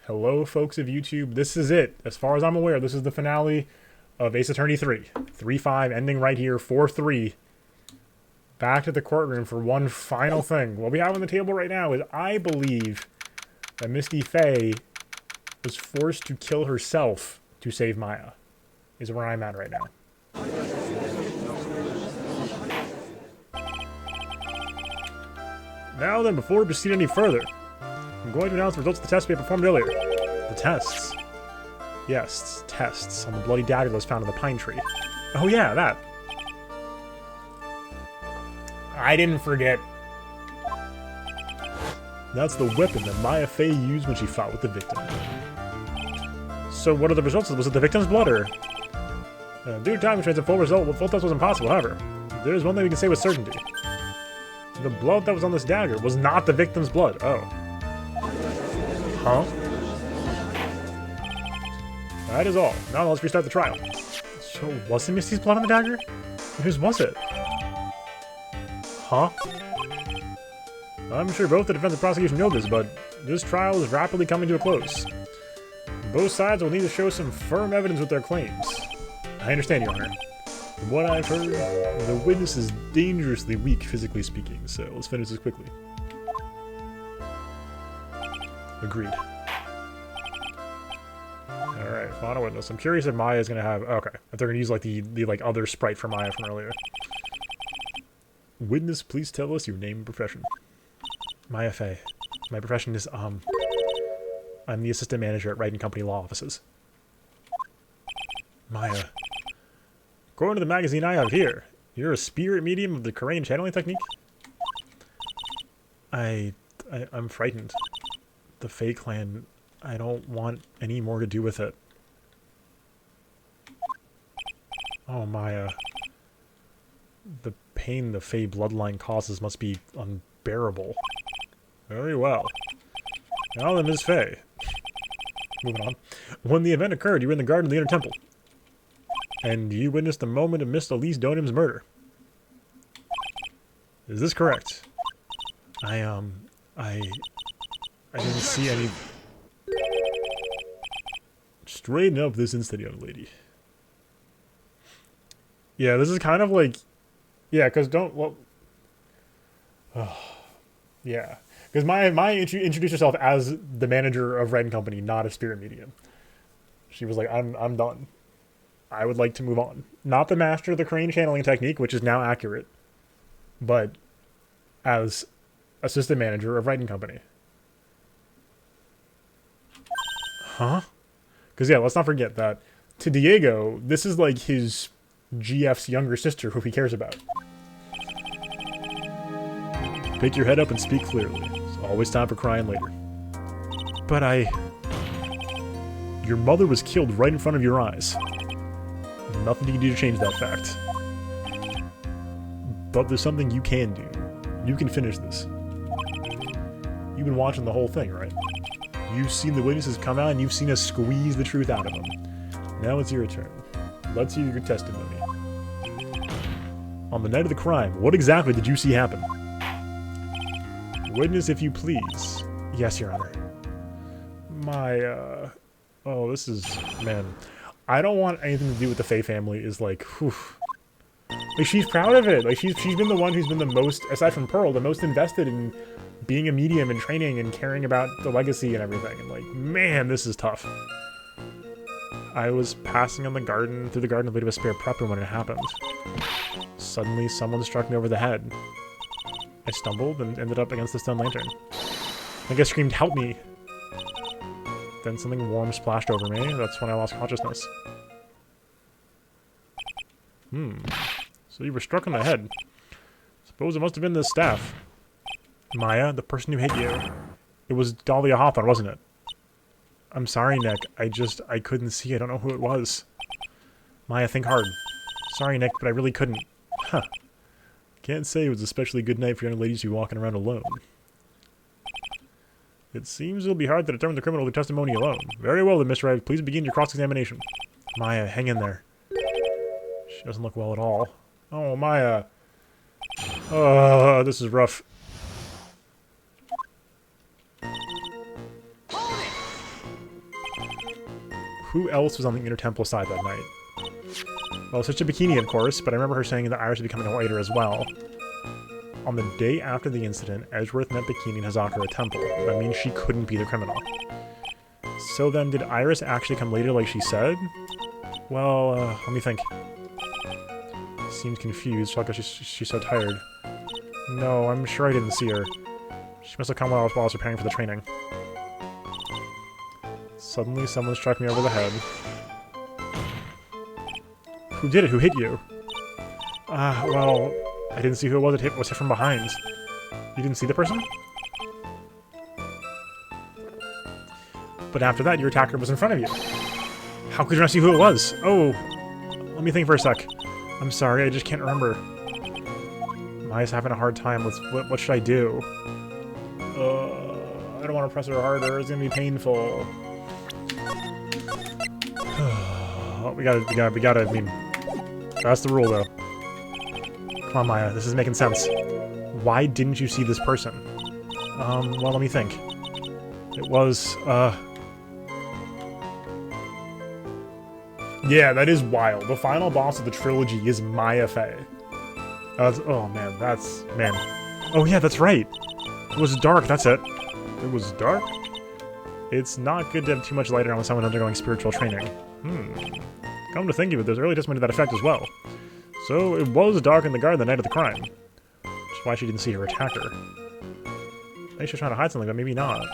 Hello, folks of YouTube. This is it. As far as I'm aware, this is the finale of Ace Attorney 3. 3-5, ending right here, 4-3. Back to the courtroom for one final thing. What we have on the table right now is I believe that Misty Faye was forced to kill herself to save Maya. Is where I'm at right now. Now then, before we proceed any further, I'm going to announce the results of the tests we had performed earlier. The tests. Yes, tests on the bloody dagger that was found in the pine tree. Oh yeah, that. I didn't forget. That's the weapon that Maya Faye used when she fought with the victim. So what are the results? Was it the victim's blood or... due to time constraints, a full test was impossible. However, there is one thing we can say with certainty. The blood that was on this dagger was not the victim's blood. Oh. Huh? That is all. Now let's restart the trial. So, was it Misty's blood on the dagger? Whose was it? Huh? I'm sure both the defense and prosecution know this, but this trial is rapidly coming to a close. Both sides will need to show some firm evidence with their claims. I understand, Your Honor. From what I've heard, the witness is dangerously weak, physically speaking, so let's finish this quickly. Agreed. Alright, final witness. I'm curious if Maya's gonna have... Okay, if they're gonna use, like, the like, other sprite for Maya from earlier. Witness, please tell us your name and profession. Maya Faye. My profession is, I'm the assistant manager at Wright & Company Law Offices. Maya. According to the magazine I have here, you're a spirit medium of the Korean channeling technique? I'm frightened. The Faye clan, I don't want any more to do with it. Oh, Maya. The pain the Faye bloodline causes must be unbearable. Very well. Now then, Ms. Faye. Moving on. When the event occurred, you were in the garden of the Inner Temple. And you witnessed the moment of Miss Elise Donim's murder. Is this correct? I didn't see any... Straighten up this instant, young lady. Yeah, this is kind of like... Yeah, because don't... Well... Oh, yeah. Because Maya introduced herself as the manager of Red & Company, not a spirit medium. She was like, I'm done. I would like to move on. Not the master of the crane channeling technique, which is now accurate, but as assistant manager of Wright & Company. Huh? Because, yeah, let's not forget that to Diego, this is like his GF's younger sister who he cares about. Pick your head up and speak clearly. It's always time for crying later. But Your mother was killed right in front of your eyes. Nothing you can do to change that fact. But there's something you can do. You can finish this. You've been watching the whole thing, right? You've seen the witnesses come out and you've seen us squeeze the truth out of them. Now it's your turn. Let's hear your testimony. On the night of the crime, what exactly did you see happen? Witness, if you please. Yes, Your Honor. Oh, this is... Man. I don't want anything to do with the Faye family is like, whew. Like, she's proud of it. Like, she's been the one who's been the most, aside from Pearl, the most invested in being a medium and training and caring about the legacy and everything. And like, man, this is tough. I was passing on the garden, through the garden, a bit of a spare prep room when it happened. Suddenly, someone struck me over the head. I stumbled and ended up against the stone lantern. I guess screamed, "Help me!" Then something warm splashed over me. That's when I lost consciousness. So you were struck on the head. Suppose it must have been the staff. Maya, the person who hit you. It was Dahlia Hawthorne, wasn't it? I'm sorry, Nick. I couldn't see. I don't know who it was. Maya, think hard. Sorry, Nick, but I really couldn't. Huh. Can't say it was an especially good night for young ladies to be walking around alone. It seems it'll be hard to determine the criminal with testimony alone. Very well then, Mr. Ives. Please begin your cross-examination. Maya, hang in there. She doesn't look well at all. Oh, Maya. Oh, this is rough. Who else was on the Inner Temple side that night? Well, such a bikini, of course, but I remember her saying that Iris would be coming later as well. On the day after the incident, Edgeworth met Bikini and Hazaka at Temple. That means she couldn't be the criminal. So then, did Iris actually come later like she said? Well, let me think. Seems confused, like she's so tired. No, I'm sure I didn't see her. She must have come while I was preparing for the training. Suddenly, someone struck me over the head. Who did it? Who hit you? Well, I didn't see who it was. It was hit from behind. You didn't see the person? But after that, your attacker was in front of you. How could you not see who it was? Oh, let me think for a sec. I'm sorry, I just can't remember. Maya's having a hard time. What should I do? I don't want to press her harder. It's gonna be painful. we gotta. I mean, that's the rule, though. Come on, Maya. This is making sense. Why didn't you see this person? Well, let me think. It was, yeah, that is wild. The final boss of the trilogy is Maya Fey. Oh, man, man. Oh, yeah, that's right. It was dark, that's it. It was dark? It's not good to have too much light around with someone undergoing spiritual training. Come to think of it, there's early testimony to that effect as well. So, it was dark in the garden the night of the crime. Which is why she didn't see her attacker. Maybe she was trying to hide something, but maybe not.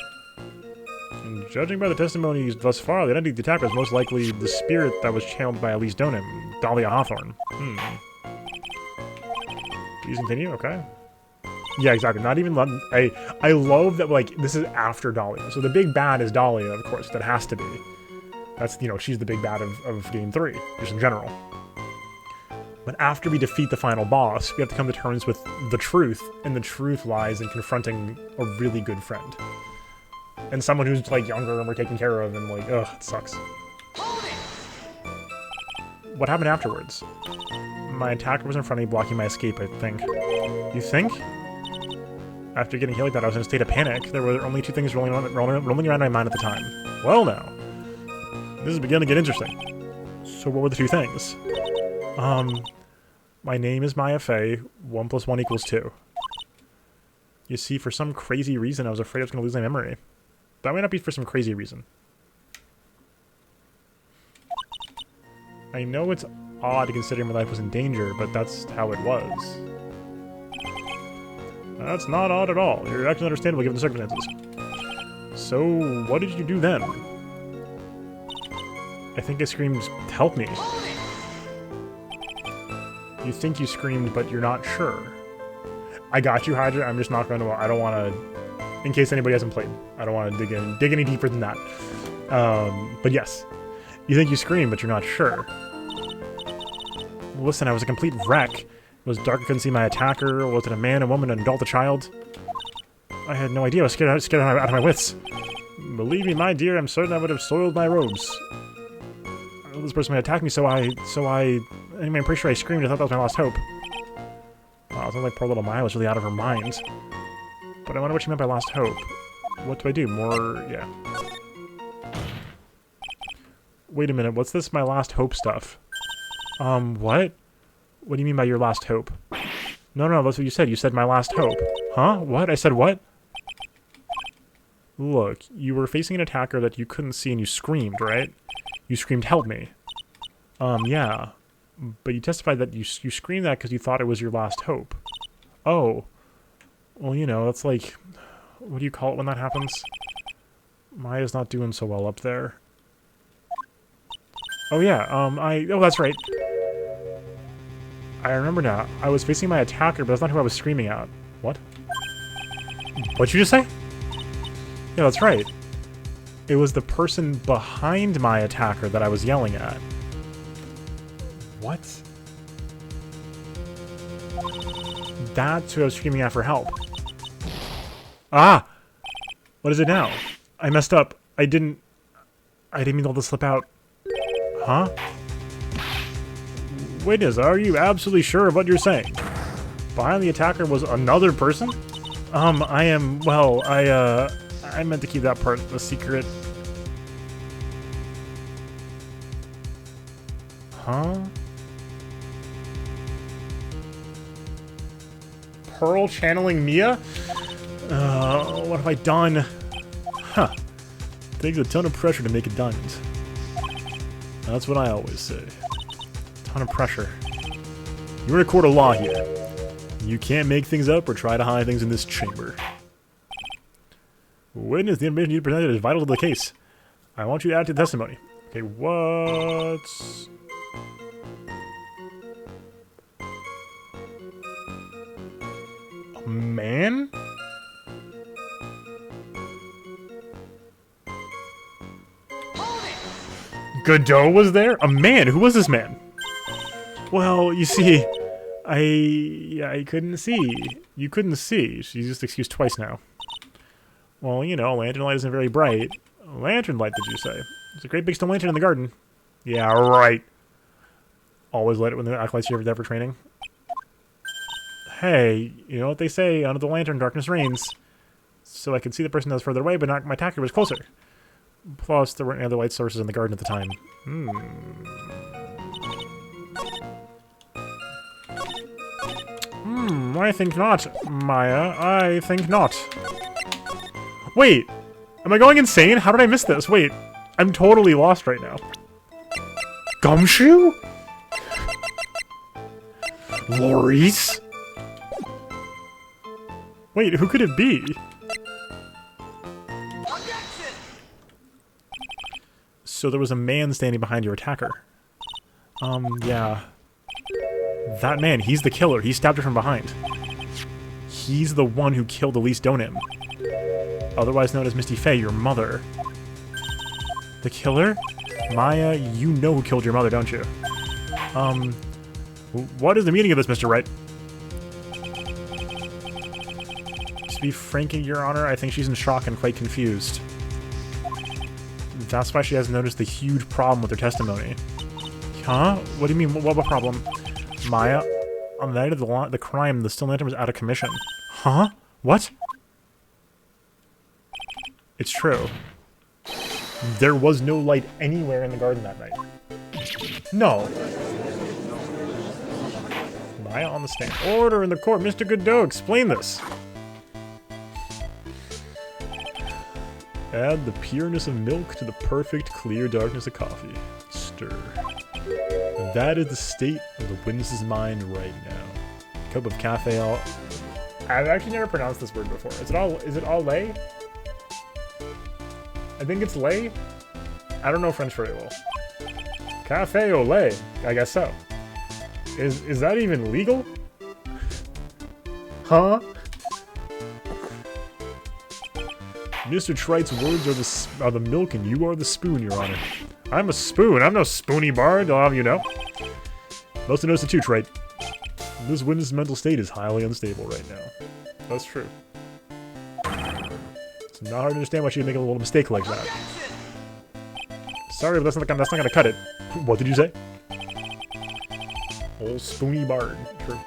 And judging by the testimonies thus far, the identity of the attacker is most likely the spirit that was channeled by Elise Donim, Dahlia Hawthorne. Please continue, okay. Yeah, exactly. Not even... I love that, like, this is after Dahlia. So the big bad is Dahlia, of course. That has to be. That's, you know, she's the big bad of Game 3, just in general. But after we defeat the final boss, we have to come to terms with the truth, and the truth lies in confronting a really good friend. And someone who's, like, younger and we're taking care of, and, like, ugh, it sucks. What happened afterwards? My attacker was in front of me, blocking my escape, I think. You think? After getting hit like that, I was in a state of panic. There were only two things rolling around my mind at the time. Well, now. This is beginning to get interesting. So what were the two things? My name is Maya Fey. 1 + 1 = 2. You see, for some crazy reason, I was afraid I was going to lose my memory. That might not be for some crazy reason. I know it's odd considering my life was in danger, but that's how it was. That's not odd at all. You're actually understandable given the circumstances. So, what did you do then? I think I screamed, "Help me." You think you screamed, but you're not sure. I got you, Hydra. I'm just not going to... I don't want to... In case anybody hasn't played, I don't want to dig any deeper than that. But yes. You think you screamed, but you're not sure. Listen, I was a complete wreck. It was dark, I couldn't see my attacker. Was it a man, a woman, an adult, a child? I had no idea. I was scared out of my wits. Believe me, my dear, I'm certain I would have soiled my robes. This person may attack me, so I... Anyway, I'm pretty sure I screamed. I thought that was my last hope. Wow, it sounds like poor little Maya was really out of her mind. But I wonder what she meant by last hope. What do I do? More... yeah. Wait a minute, what's this my last hope stuff? What? What do you mean by your last hope? No, that's what you said. You said my last hope. Huh? What? I said what? Look, you were facing an attacker that you couldn't see and you screamed, right? You screamed, "Help me." Yeah. But you testified that you screamed that because you thought it was your last hope. Oh. Well, you know, it's like... What do you call it when that happens? Maya's not doing so well up there. Oh, yeah, oh, that's right. I remember now. I was facing my attacker, but that's not who I was screaming at. What? What'd you just say? Yeah, that's right. It was the person behind my attacker that I was yelling at. What? That's who I was screaming at for help. Ah! What is it now? I messed up. I didn't mean all to slip out. Huh? Witness, are you absolutely sure of what you're saying? Behind the attacker was another person? I am, well, I meant to keep that part a secret. Huh? Pearl channeling Mia? What have I done? Huh. Takes a ton of pressure to make a diamond. That's what I always say. Ton of pressure. You're in a court of law here. You can't make things up or try to hide things in this chamber. Witness, the information you presented is vital to the case. I want you to add to the testimony. Okay, what's... A man? Godot was there? A man? Who was this man? Well, you see, I couldn't see. You couldn't see. She's just excused twice now. Well, you know, lantern light isn't very bright. Lantern light, did you say? It's a great big stone lantern in the garden. Yeah, right. Always light it when the acolytes are there for training. Hey, you know what they say, under the lantern darkness reigns. So I could see the person that was further away, but not my attacker was closer. Plus, there weren't any other light sources in the garden at the time. I think not, Maya. I think not. Wait! Am I going insane? How did I miss this? Wait, I'm totally lost right now. Gumshoe? Loris? Wait, who could it be? So there was a man standing behind your attacker. Yeah. That man, he's the killer. He stabbed her from behind. He's the one who killed Elise Donim. Otherwise known as Misty Faye, your mother. The killer? Maya, you know who killed your mother, don't you? What is the meaning of this, Mr. Wright? To be frank, Your Honor, I think she's in shock and quite confused. That's why she hasn't noticed the huge problem with her testimony. Huh? What do you mean, what problem? Maya, on the night of the crime, the stone lantern was out of commission. Huh? What? It's true. There was no light anywhere in the garden that night. No. Maya on the stand. Order in the court. Mr. Godot, explain this. Add the pureness of milk to the perfect clear darkness of coffee. Stir. That is the state of the witness's mind right now. Cup of cafe all... I've actually never pronounced this word before. Is it all lait? I think it's lait? I don't know French very well. Cafe au lait. I guess so. Is that even legal? Huh? Mr. Trite's words are the milk and you are the spoon, Your Honor. I'm a spoon. I'm no spoony bard, I'll have you know. Most have noticed it too, Trite. This witness' mental state is highly unstable right now. That's true. It's not hard to understand why she'd make a little mistake like that. Sorry, but that's not gonna cut it. What did you say? Old spoony bard. True.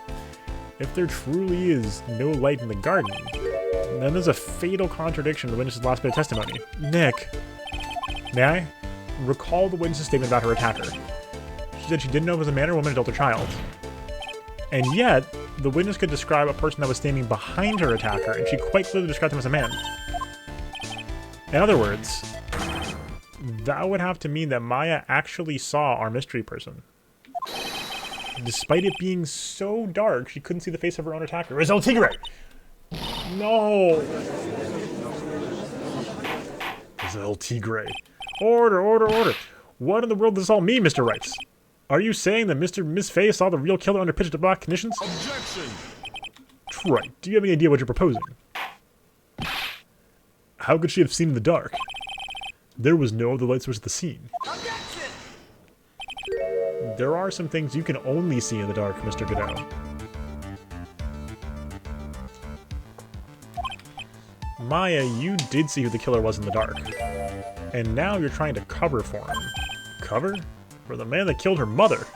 If there truly is no light in the garden, then there's a fatal contradiction to the witness's last bit of testimony. Nick, may I? Recall the witness's statement about her attacker. She said she didn't know if it was a man or woman, adult or child. And yet, the witness could describe a person that was standing behind her attacker, and she quite clearly described him as a man. In other words, that would have to mean that Maya actually saw our mystery person. Despite it being so dark, she couldn't see the face of her own attacker. Rizal Tigre! No! Rizal Tigre. Order, order, order! What in the world does this all mean, Mr. Rice? Are you saying that Miss Faye saw the real killer under pitch-to-black conditions? Objection! Right. Do you have any idea what you're proposing? How could she have seen in the dark? There was no other light source at the scene. Objection! There are some things you can only see in the dark, Mr. Godot. Maya, you did see who the killer was in the dark. And now you're trying to cover for him. Cover? For the man that killed her mother?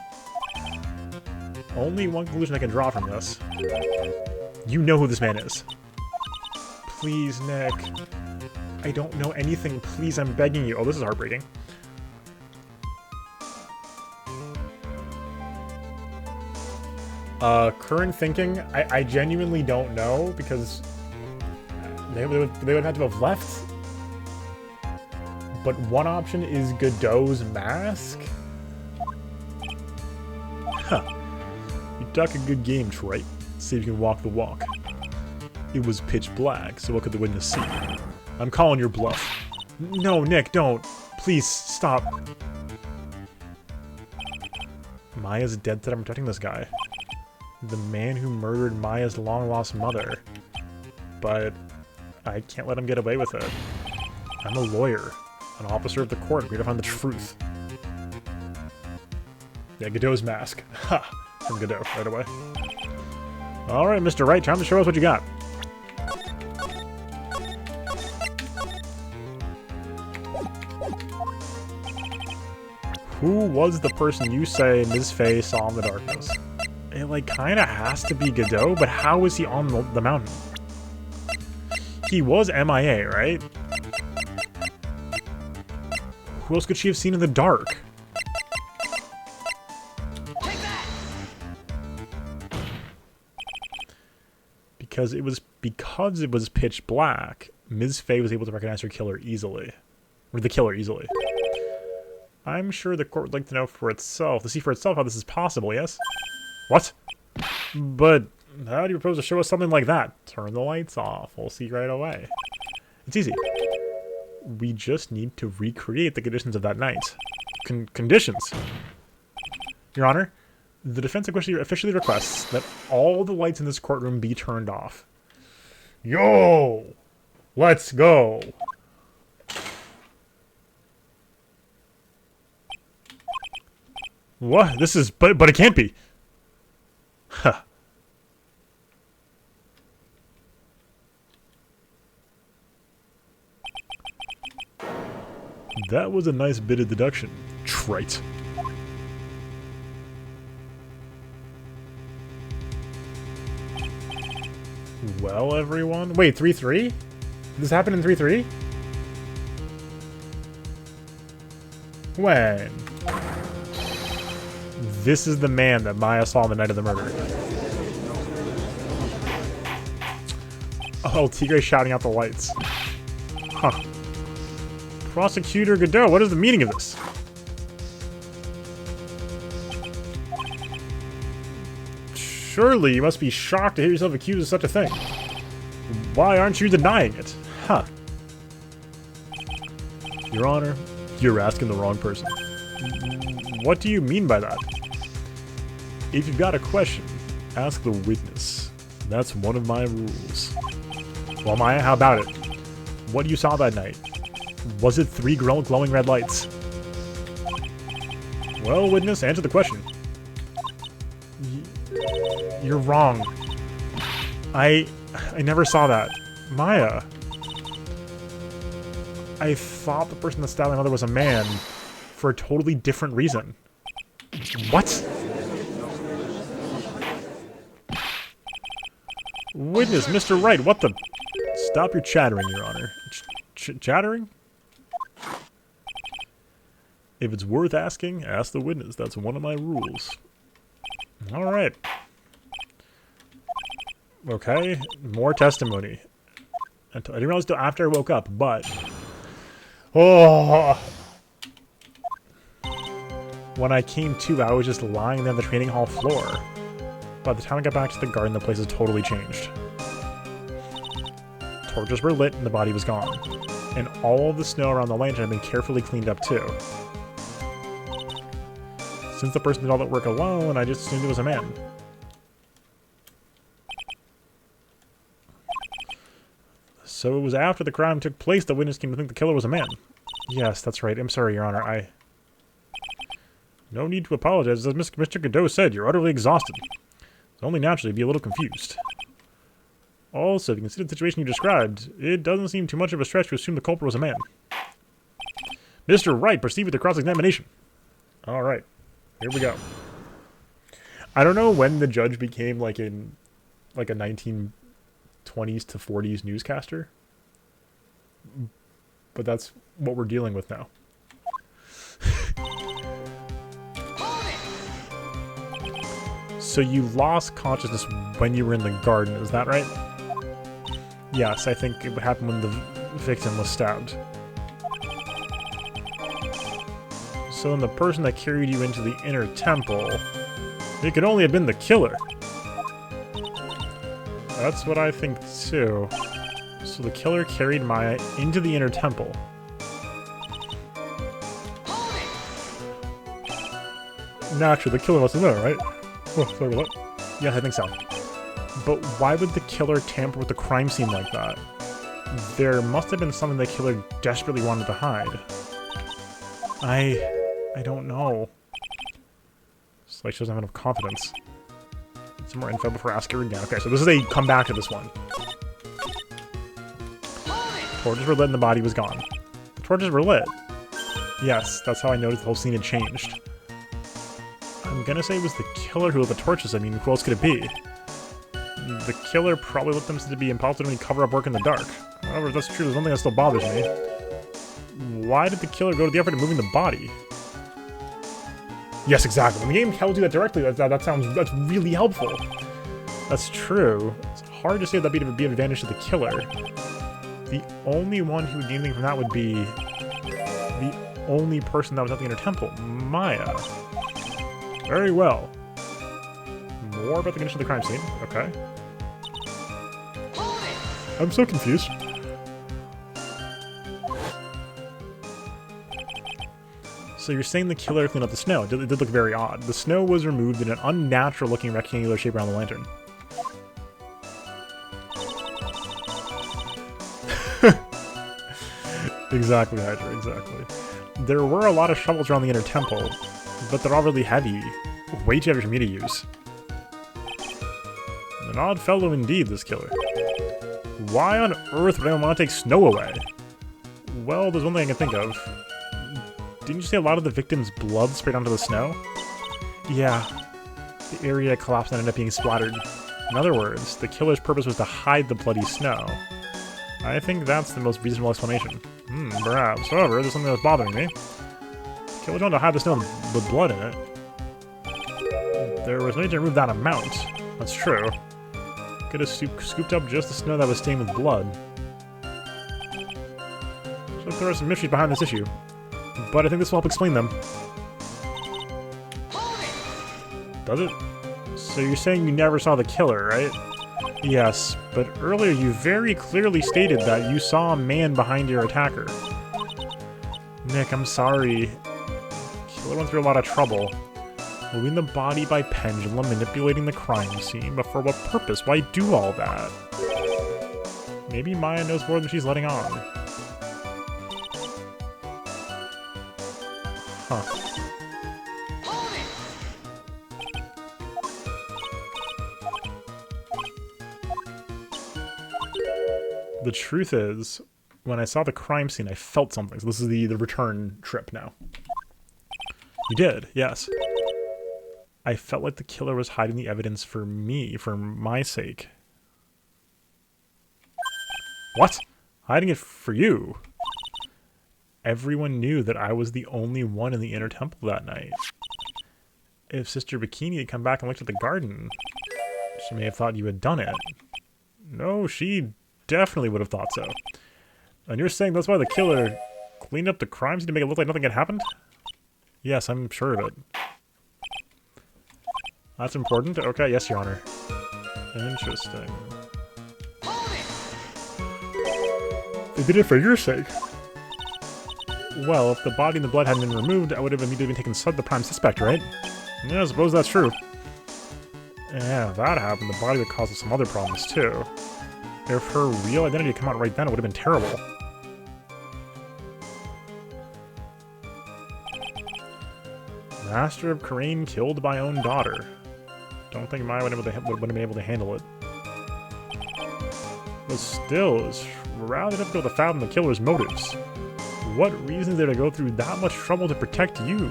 Only one conclusion I can draw from this. You know who this man is. Please, Nick. I don't know anything. Please, I'm begging you. Oh, this is heartbreaking. Current thinking, I genuinely don't know, because they would have to have left. But one option is Godot's mask. Huh. You talk a good game, Trite. See if you can walk the walk. It was pitch black, so what could the witness see? I'm calling your bluff. No, Nick, don't. Please, stop. Maya's dead that I'm protecting this guy. The man who murdered Maya's long-lost mother. But I can't let him get away with it. I'm a lawyer. An officer of the court. I'm here to find the truth. Yeah, Godot's mask. Ha! From Godot, right away. Alright, Mr. Wright, time to show us what you got. Who was the person you say Ms. Faye saw in the darkness? It, like, kinda has to be Godot, but how is he on the mountain? He was MIA, right? Who else could she have seen in the dark? Because it was pitch black, Ms. Faye was able to recognize her killer easily. Or the killer easily. I'm sure the court would like to know for itself, to see for itself how this is possible, yes? What? But how do you propose to show us something like that? Turn the lights off. We'll see right away. It's easy. We just need to recreate the conditions of that night. Conditions? Your Honor, the defense officially requests that all the lights in this courtroom be turned off. Yo! Let's go! What? This is... But it can't be! Huh. That was a nice bit of deduction. Trite. Well, everyone... Wait, 3-3? This happened in 3-3? When? This is the man that Maya saw on the night of the murder. Oh, Tigre shouting out the lights. Huh. Prosecutor Godot, what is the meaning of this? Surely you must be shocked to hear yourself accused of such a thing. Why aren't you denying it? Huh. Your Honor, you're asking the wrong person. What do you mean by that? If you've got a question, ask the witness. That's one of my rules. Well, Maya, how about it? What you saw that night? Was it 3 glowing red lights? Well, witness, answer the question. You're wrong. I never saw that. Maya. I thought the person that stabbed my mother was a man for a totally different reason. What? Witness, Mr. Wright, what the... Stop your chattering, Your Honor. Chattering? If it's worth asking, ask the witness. That's one of my rules. Alright. Okay, more testimony. I didn't realize until after I woke up, but... Oh! When I came to, I was just lying there on the training hall floor. By the time I got back to the garden, the place has totally changed. Torches were lit and the body was gone. And all of the snow around the lantern had been carefully cleaned up too. Since the person did all that work alone, I just assumed it was a man. So it was after the crime took place the witness came to think the killer was a man. Yes, that's right. I'm sorry, Your Honor. No need to apologize. As Mr. Godot said, you're utterly exhausted. It's only naturally be a little confused. Also, if you consider the situation you described, it doesn't seem too much of a stretch to assume the culprit was a man. Mr. Wright, proceed with the cross-examination. Alright. Here we go. I don't know when the judge became like a 1920s to 40s newscaster. But that's what we're dealing with now. So you lost consciousness when you were in the garden, is that right? Yes, I think it happened when the victim was stabbed. So then the person that carried you into the inner temple, it could only have been the killer. That's what I think too. So the killer carried Maya into the inner temple. Naturally, the killer wasn't there, right? Oh, sorry about that. Yes, I think so. But why would the killer tamper with the crime scene like that? There must have been something the killer desperately wanted to hide. I don't know. It's like she doesn't have enough confidence. Some more info before I ask her again. Okay, so this is a come back to this one. Torches were lit and the body was gone. The torches were lit. Yes, that's how I noticed the whole scene had changed. I'm gonna say it was the killer who lit the torches. I mean, who else could it be? The killer probably lit them to be impossible to cover up work in the dark. However, if that's true, there's one thing that still bothers me. Why did the killer go to the effort of moving the body? Yes, exactly. When the game tells you that directly, that's really helpful. That's true. It's hard to say that would be an advantage to the killer. The only one who would gain anything from that would be the only person that was at the inner temple, Maya. Very well. More about the condition of the crime scene. Okay. I'm so confused. So you're saying the killer cleaned up the snow. It did look very odd. The snow was removed in an unnatural-looking rectangular shape around the lantern. Exactly, Hydra, exactly. There were a lot of shovels around the inner temple, but they're all really heavy. Way too heavy for me to use. An odd fellow indeed, this killer. Why on earth would anyone want to take snow away? Well, there's one thing I can think of. Didn't you say a lot of the victim's blood sprayed onto the snow? Yeah. The area collapsed and ended up being splattered. In other words, the killer's purpose was to hide the bloody snow. I think that's the most reasonable explanation. Perhaps. However, there's something that's bothering me. The killer wanted to hide the snow with blood in it. There was no need to remove that amount. That's true. Could have scooped up just the snow that was stained with blood. So there are some mysteries behind this issue. But I think this will help explain them. Does it? So you're saying you never saw the killer, right? Yes, but earlier you very clearly stated that you saw a man behind your attacker. Nick, I'm sorry. Killer went through a lot of trouble. Moving the body by pendulum, manipulating the crime scene, but for what purpose? Why do all that? Maybe Maya knows more than she's letting on. Huh. The truth is, when I saw the crime scene, I felt something. So this is the return trip now. You did, yes. I felt like the killer was hiding the evidence for me, for my sake. What? Hiding it for you? Everyone knew that I was the only one in the inner temple that night. If Sister Bikini had come back and looked at the garden, she may have thought you had done it. No, she definitely would have thought so. And you're saying that's why the killer cleaned up the crime scene to make it look like nothing had happened? Yes, I'm sure of it. That's important? Okay, yes, Your Honor. Interesting. They did it for your sake. Well, if the body and the blood hadn't been removed, I would have immediately been taken the prime suspect, right? Yeah, I suppose that's true. Yeah, if that happened, the body would cause us some other problems, too. If her real identity had come out right then, it would have been terrible. Master of Crane killed by own daughter. Don't think Maya would have been able to handle it. But still, it's rather difficult to fathom the killer's motives. What reason is there to go through that much trouble to protect you?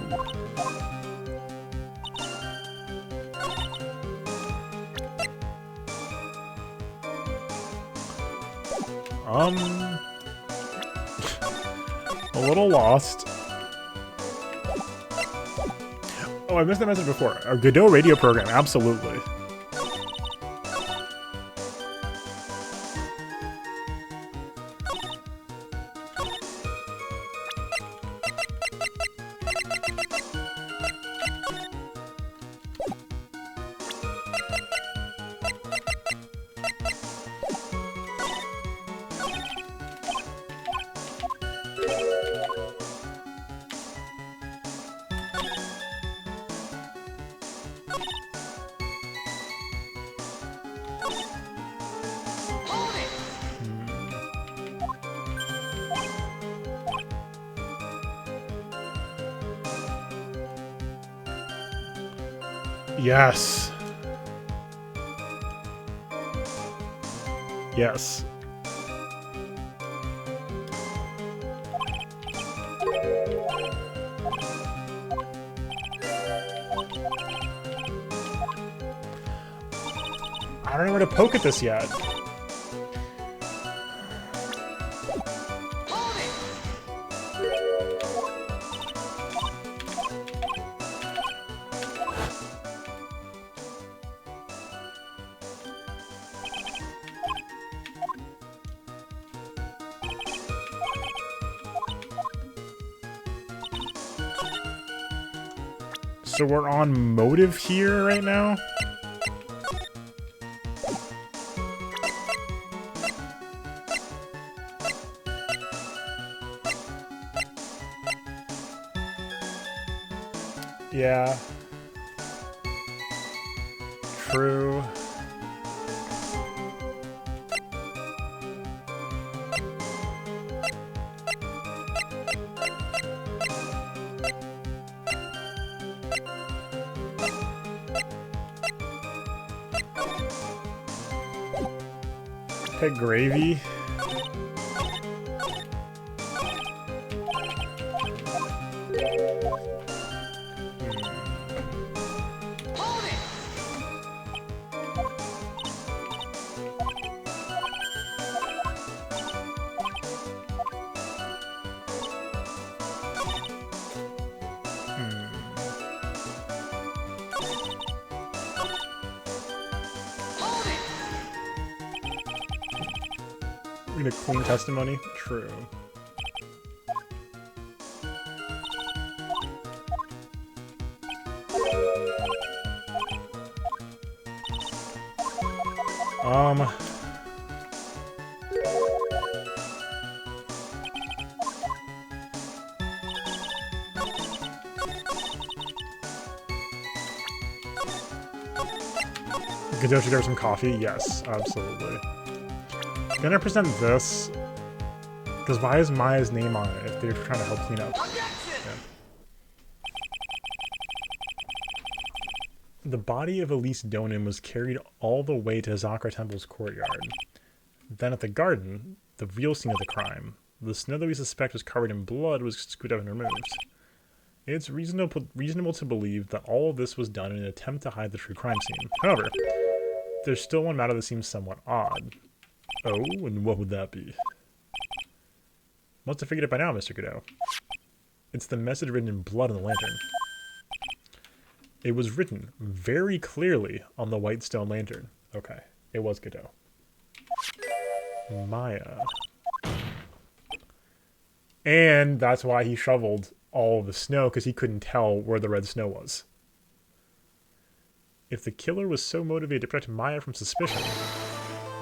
A little lost. Oh, I missed the message before. A Godot radio program, absolutely. Yes. Yes. I don't know where to poke at this yet. So we're on motive here right now? Yeah. True. Pig gravy. We're gonna clean testimony? True. Godot should get some coffee? Yes, absolutely. Gonna present this, because why is Maya's name on it if they're trying to help clean up? Yeah. The body of Elise Donin was carried all the way to Zakra Temple's courtyard. Then at the garden, the real scene of the crime, the snow that we suspect was covered in blood was scooped up and removed. It's reasonable to believe that all of this was done in an attempt to hide the true crime scene. However, there's still one matter that seems somewhat odd. Oh, and what would that be? Must have figured it by now, Mr. Godot. It's the message written in blood on the lantern. It was written very clearly on the white stone lantern. Okay, it was Godot. Maya. And that's why he shoveled all of the snow, because he couldn't tell where the red snow was. If the killer was so motivated to protect Maya from suspicion,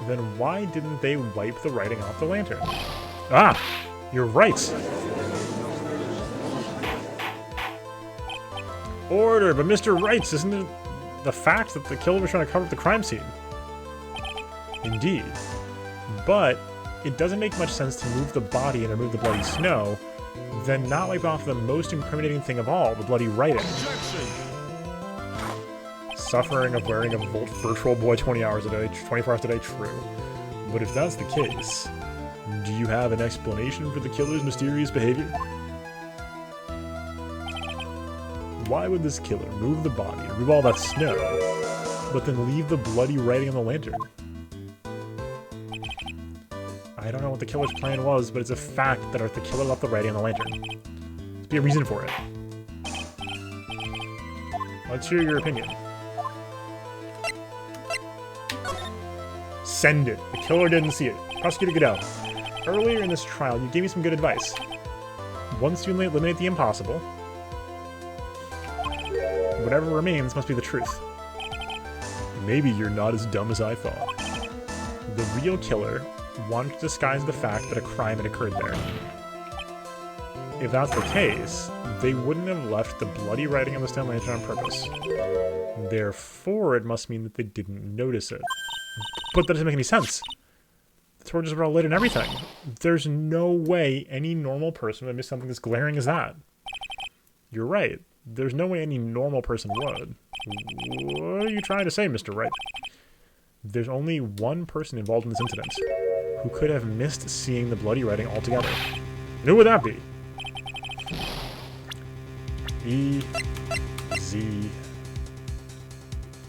then why didn't they wipe the writing off the lantern? Ah! You're right! Order! But Mr. Wrights, isn't it the fact that the killer was trying to cover up the crime scene? Indeed. But it doesn't make much sense to move the body and remove the bloody snow, then not wipe off the most incriminating thing of all, the bloody writing. Objection! Suffering of wearing a virtual boy 24 hours a day, true. But if that's the case, do you have an explanation for the killer's mysterious behavior? Why would this killer move the body, remove all that snow, but then leave the bloody writing on the lantern? I don't know what the killer's plan was, but it's a fact that the killer left the writing on the lantern. There's be a reason for it. Let's hear your opinion. Send it. The killer didn't see it. Prosecutor Goodell, earlier in this trial, you gave me some good advice. Once you eliminate the impossible, whatever remains must be the truth. Maybe you're not as dumb as I thought. The real killer wanted to disguise the fact that a crime had occurred there. If that's the case, they wouldn't have left the bloody writing on the stone lantern on purpose. Therefore, it must mean that they didn't notice it. But that doesn't make any sense. The torches were all lit and everything. There's no way any normal person would miss something as glaring as that. You're right. There's no way any normal person would. What are you trying to say, Mr. Wright? There's only one person involved in this incident who could have missed seeing the bloody writing altogether. Who would that be? E-Z...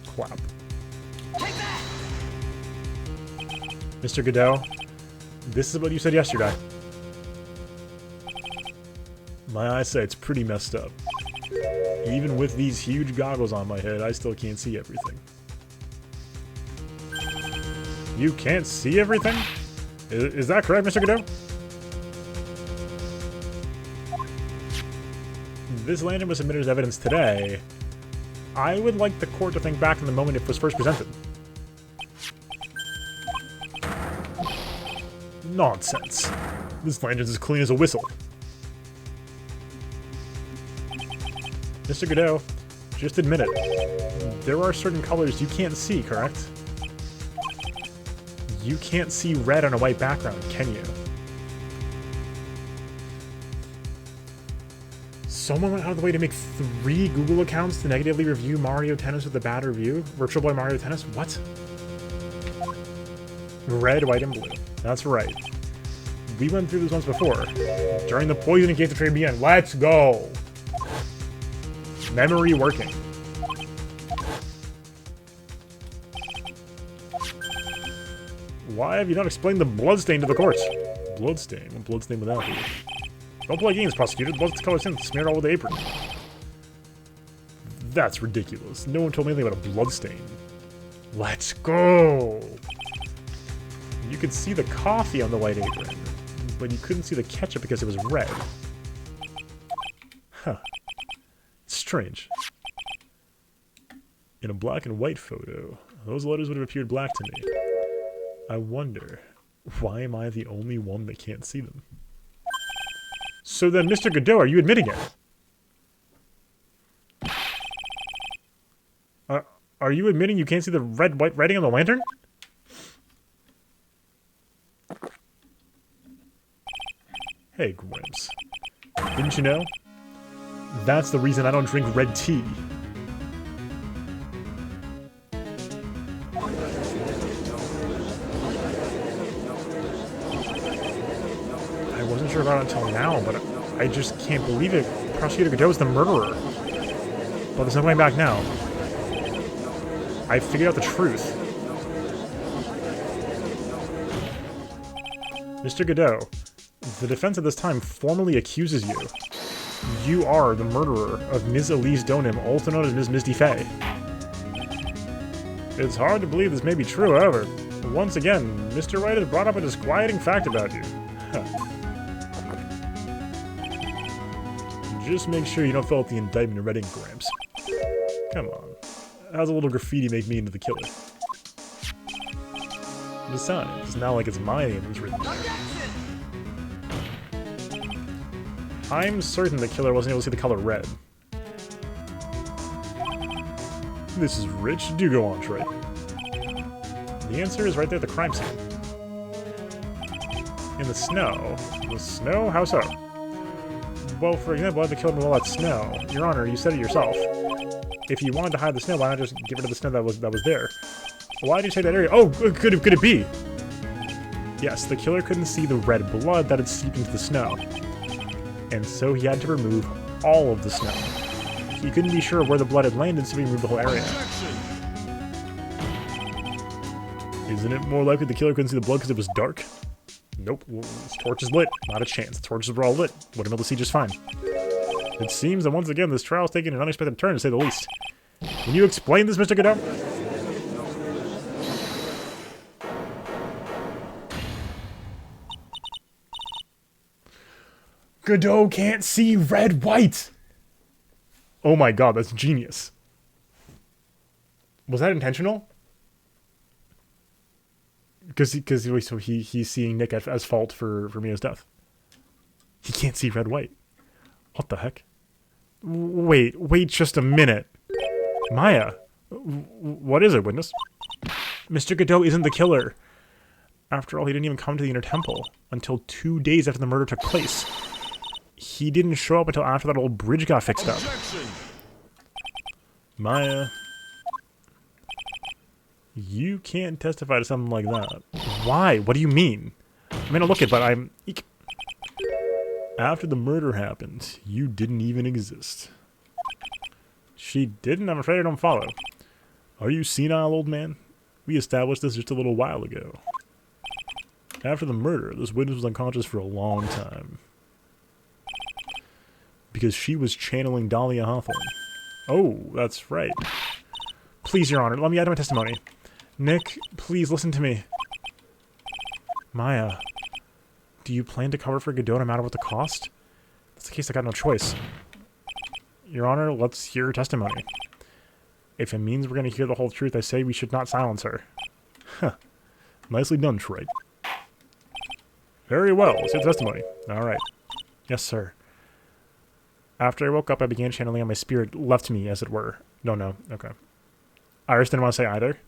Clap. Mr. Godot, this is what you said yesterday. My eyesight's pretty messed up. Even with these huge goggles on my head, I still can't see everything. You can't see everything? Is that correct, Mr. Godot? This lantern was submitted as evidence today. I would like the court to think back in the moment it was first presented. Nonsense. This lantern's as clean as a whistle. Mr. Godot, just admit it. There are certain colors you can't see, correct? You can't see red on a white background, can you? Someone went out of the way to make 3 Google accounts to negatively review Mario Tennis with a bad review? Virtual Boy Mario Tennis? What? Red, white, and blue. That's right. We went through this once before. During the poisoning case of Tribulations. Let's go! Memory working. Why have you not explained the bloodstain to the court? Bloodstain? What bloodstain would that be? Don't play games, prosecutor. The blood's color sin smeared all over the apron. That's ridiculous. No one told me anything about a bloodstain. Let's go! You could see the coffee on the white apron, but you couldn't see the ketchup because it was red. Huh. Strange. In a black and white photo, those letters would have appeared black to me. I wonder, why am I the only one that can't see them? So then, Mr. Godot, are you admitting it? Are you admitting you can't see the red-white writing on the lantern? Hey, Grimps. Didn't you know? That's the reason I don't drink red tea. I wasn't sure about it until now, but I just can't believe it. Prosecutor Godot is the murderer. But there's no going back now. I figured out the truth. Mr. Godot, the defense at this time formally accuses you. You are the murderer of Ms. Elise Donim, also known as Ms. Misty Fey. It's hard to believe this may be true, however. Once again, Mr. Wright has brought up a disquieting fact about you. Huh. Just make sure you don't fill out the indictment in red ink, Gramps. Come on. How's a little graffiti make me into the killer? Besides, it's not like it's my name that's written. I'm certain the killer wasn't able to see the color red. This is rich. Do go on, Troy. The answer is right there at the crime scene. In the snow. The snow? How so? Well, for example, why the killer removed all that snow? Your Honor, you said it yourself. If you wanted to hide the snow, why not just get rid of the snow that was there? Why did you say that area? Oh, could it be? Yes, the killer couldn't see the red blood that had seeped into the snow. And so he had to remove all of the snow. He couldn't be sure where the blood had landed, so he removed the whole area. Isn't it more likely the killer couldn't see the blood because it was dark? Nope, well, his torch is lit. Not a chance. The torches were all lit. Would have been able to see just fine. It seems that once again this trial is taking an unexpected turn, to say the least. Can you explain this, Mr. Godot? Godot can't see red white! Oh my god, that's genius. Was that intentional? Because he's seeing Nick as fault for Mio's death. He can't see red white. What the heck? Wait just a minute. Maya, what is it, witness? Mr. Godot isn't the killer. After all, he didn't even come to the Inner Temple until 2 days after the murder took place. He didn't show up until after that old bridge got fixed up. Maya, you can't testify to something like that. Why? What do you mean? I mean, look it, but I'm... Eek. After the murder happened, you didn't even exist. She didn't? I'm afraid I don't follow. Are you senile, old man? We established this just a little while ago. After the murder, this witness was unconscious for a long time. Because she was channeling Dahlia Hawthorne. Oh, that's right. Please, Your Honor, let me add to my testimony. Nick, please listen to me. Maya, do you plan to cover for Godot no matter what the cost? If that's the case, I got no choice. Your Honor, let's hear her testimony. If it means we're going to hear the whole truth, I say we should not silence her. Huh. Nicely done, Troy. Very well, let's hear the testimony. Alright. Yes, sir. After I woke up, I began channeling, and my spirit left me, as it were. No, okay. Iris didn't want to say either.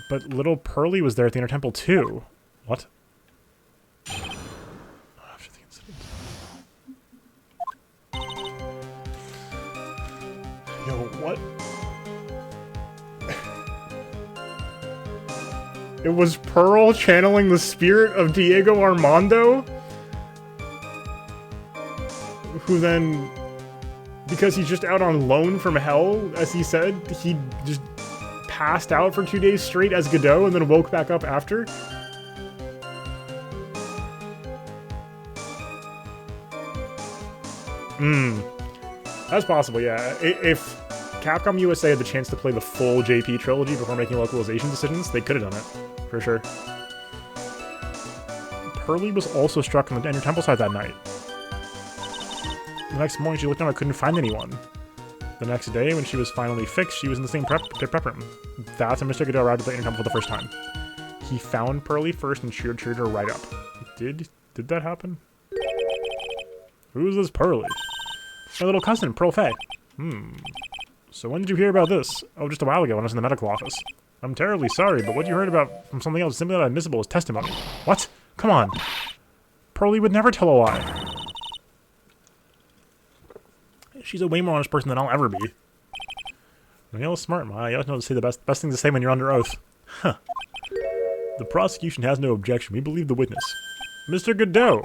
But little Pearly was there at the Inner Temple, too. What? After the incident. Yo, what? It was Pearl channeling the spirit of Diego Armando? Who then, because he's just out on loan from hell, as he said, he just passed out for 2 days straight as Godot and then woke back up after? That's possible, yeah. If Capcom USA had the chance to play the full JP trilogy before making localization decisions, they could have done it, for sure. Pearly was also struck on the Inner Temple side that night. The next morning, she looked down and couldn't find anyone. The next day, when she was finally fixed, she was in the same prep room. That's when Mr. Godot arrived at the Inner Temple for the first time. He found Pearly first and cheered her right up. Did that happen? Who's this Pearly? My little cousin, Pearl Faye. So when did you hear about this? Oh, just a while ago when I was in the medical office. I'm terribly sorry, but what you heard about from something else is simply not admissible as testimony. What? Come on. Pearly would never tell a lie. She's a way more honest person than I'll ever be. Real smart, Ma. You always know to say the best thing to say when you're under oath. Huh. The prosecution has no objection. We believe the witness. Mr. Godot!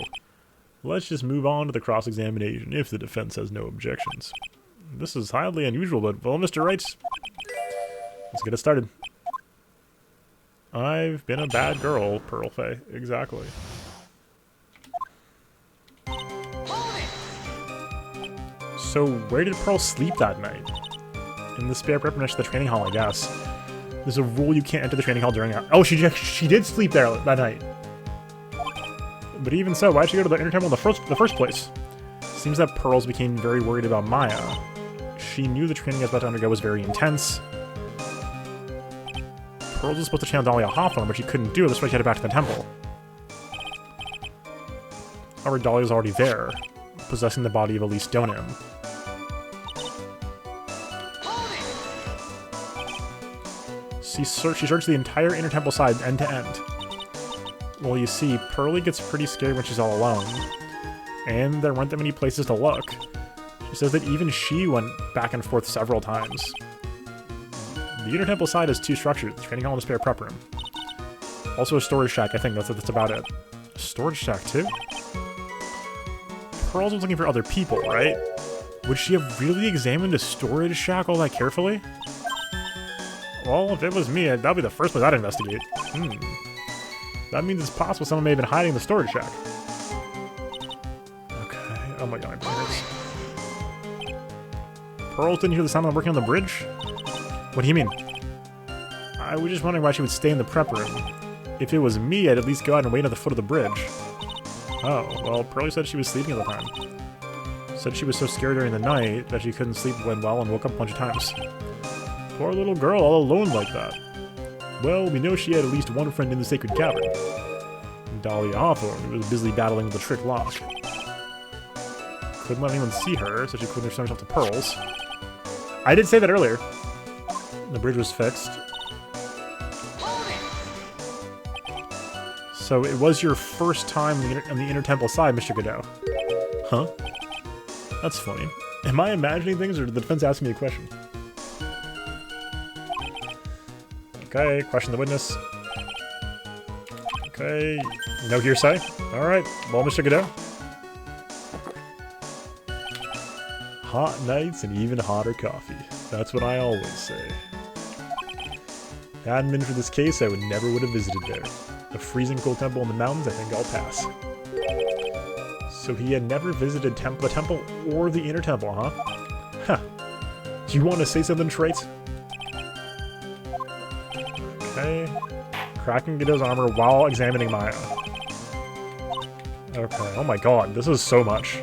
Let's just move on to the cross-examination if the defense has no objections. This is highly unusual, but, well, Mr. Wrights, let's get it started. I've been a bad girl, Pearl Faye. Exactly. So, where did Pearl sleep that night? In the spare prep next to the training hall, I guess. There's a rule you can't enter the training hall during... Oh, she did sleep there that night. But even so, why'd she go to the Inner Temple in the first place? Seems that Pearls became very worried about Maya. She knew the training I was about to undergo was very intense. Pearls was supposed to channel Dahlia Hawthorne, but she couldn't do it, that's why she headed back to the temple. However, Dahlia's already there, possessing the body of Elise Donham. She searched the entire Inner Temple side end to end. Well, you see, Pearly gets pretty scared when she's all alone, and there weren't that many places to look. She says that even she went back and forth several times. The Inner Temple side has two structures, the training hall and the spare prep room. Also a storage shack, I think that's about it. A storage shack, too? Pearls was looking for other people, right? Would she have really examined a storage shack all that carefully? Well, if it was me, that'd be the first place I'd investigate. That means it's possible someone may have been hiding in the storage shack. Okay, oh my god, my brain hurts. Pearl didn't hear the sound of them working on the bridge? What do you mean? I was just wondering why she would stay in the prep room. If it was me, I'd at least go out and wait at the foot of the bridge. Oh, well, Pearlie said she was sleeping at the time. Said she was so scared during the night that she couldn't sleep well and woke up a bunch of times. Poor little girl, all alone like that. Well, we know she had at least one friend in the sacred cavern. Dahlia Hawthorne was busily battling with the trick lock. Couldn't let anyone see her, so she couldn't return herself to Pearls. I did say that earlier. The bridge was fixed. So it was your first time on the Intertemple side, Mr. Godot. Huh? That's funny. Am I imagining things, or did the defense ask me a question? Okay, question the witness. Okay, no hearsay. Alright, well, Mr. Godot. Hot nights and even hotter coffee. That's what I always say. Hadn't been for this case, I never would have visited there. A freezing cold temple in the mountains, I think I'll pass. So he had never visited the temple or the inner temple, huh? Huh. Do you want to say something, Trait? Okay. Cracking Godot's armor while examining Maya. Okay, oh my god, this is so much.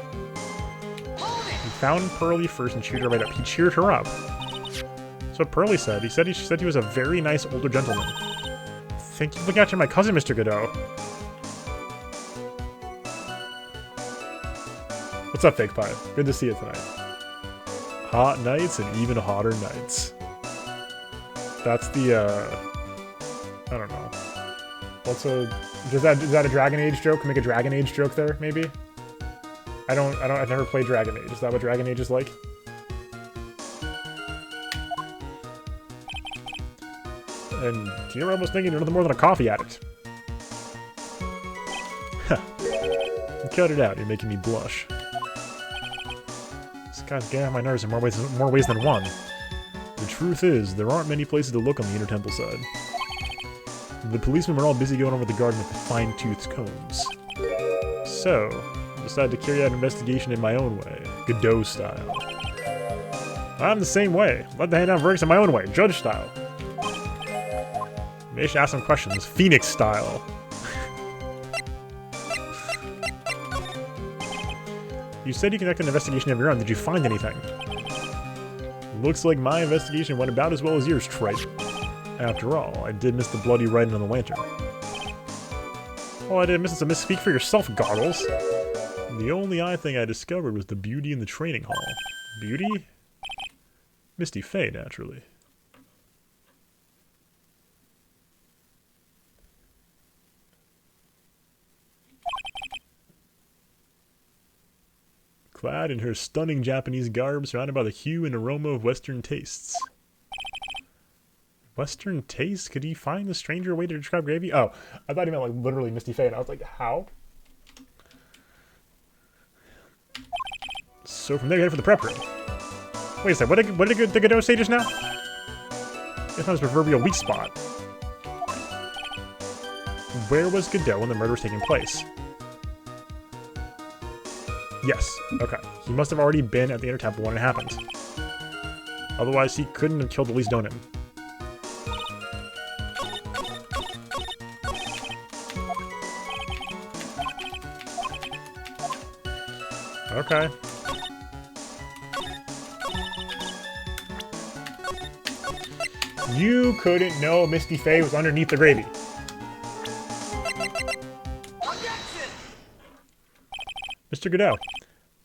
He found Pearlie first and cheered her right up. He cheered her up. That's what Pearlie said. She said he was a very nice older gentleman. Thank you for looking after my cousin, Mr. Godot. What's up, Fake Pie? Good to see you tonight. Hot nights and even hotter nights. That's the, I don't know. What's is that a Dragon Age joke? Can we make a Dragon Age joke there, maybe? I've never played Dragon Age. Is that what Dragon Age is like? And you're almost thinking you're nothing more than a coffee addict. Cut it out, you're making me blush. This guy's getting on my nerves in more ways than one. The truth is, there aren't many places to look on the Inner Temple side. The policemen were all busy going over the garden with fine-toothed combs. So, I decided to carry out an investigation in my own way, Godot style. I'm the same way. Let the hand down verdicts in my own way, judge style. Maybe I should ask some questions. Phoenix style. You said you conducted an investigation of your own. Did you find anything? Looks like my investigation went about as well as yours, Trite. After all, I did miss the bloody writing on the lantern. Oh, I didn't miss it, so misspeak for yourself, Goggles. The only thing I discovered was the beauty in the training hall. Beauty? Misty Faye, naturally. Clad in her stunning Japanese garb, surrounded by the hue and aroma of Western tastes. Western tastes? Could he find a stranger way to describe gravy? Oh, I thought he meant like literally Misty Faye, and I was like, how? So from there, you head for the prep room. Wait a second, what did Godot say just now? It's not his proverbial weak spot. Where was Godot when the murder was taking place? Yes, okay. He must have already been at the Inner Temple when it happened. Otherwise, he couldn't have killed at least Donin. Okay. You couldn't know Misty Faye was underneath the gravy. Mr. Godot,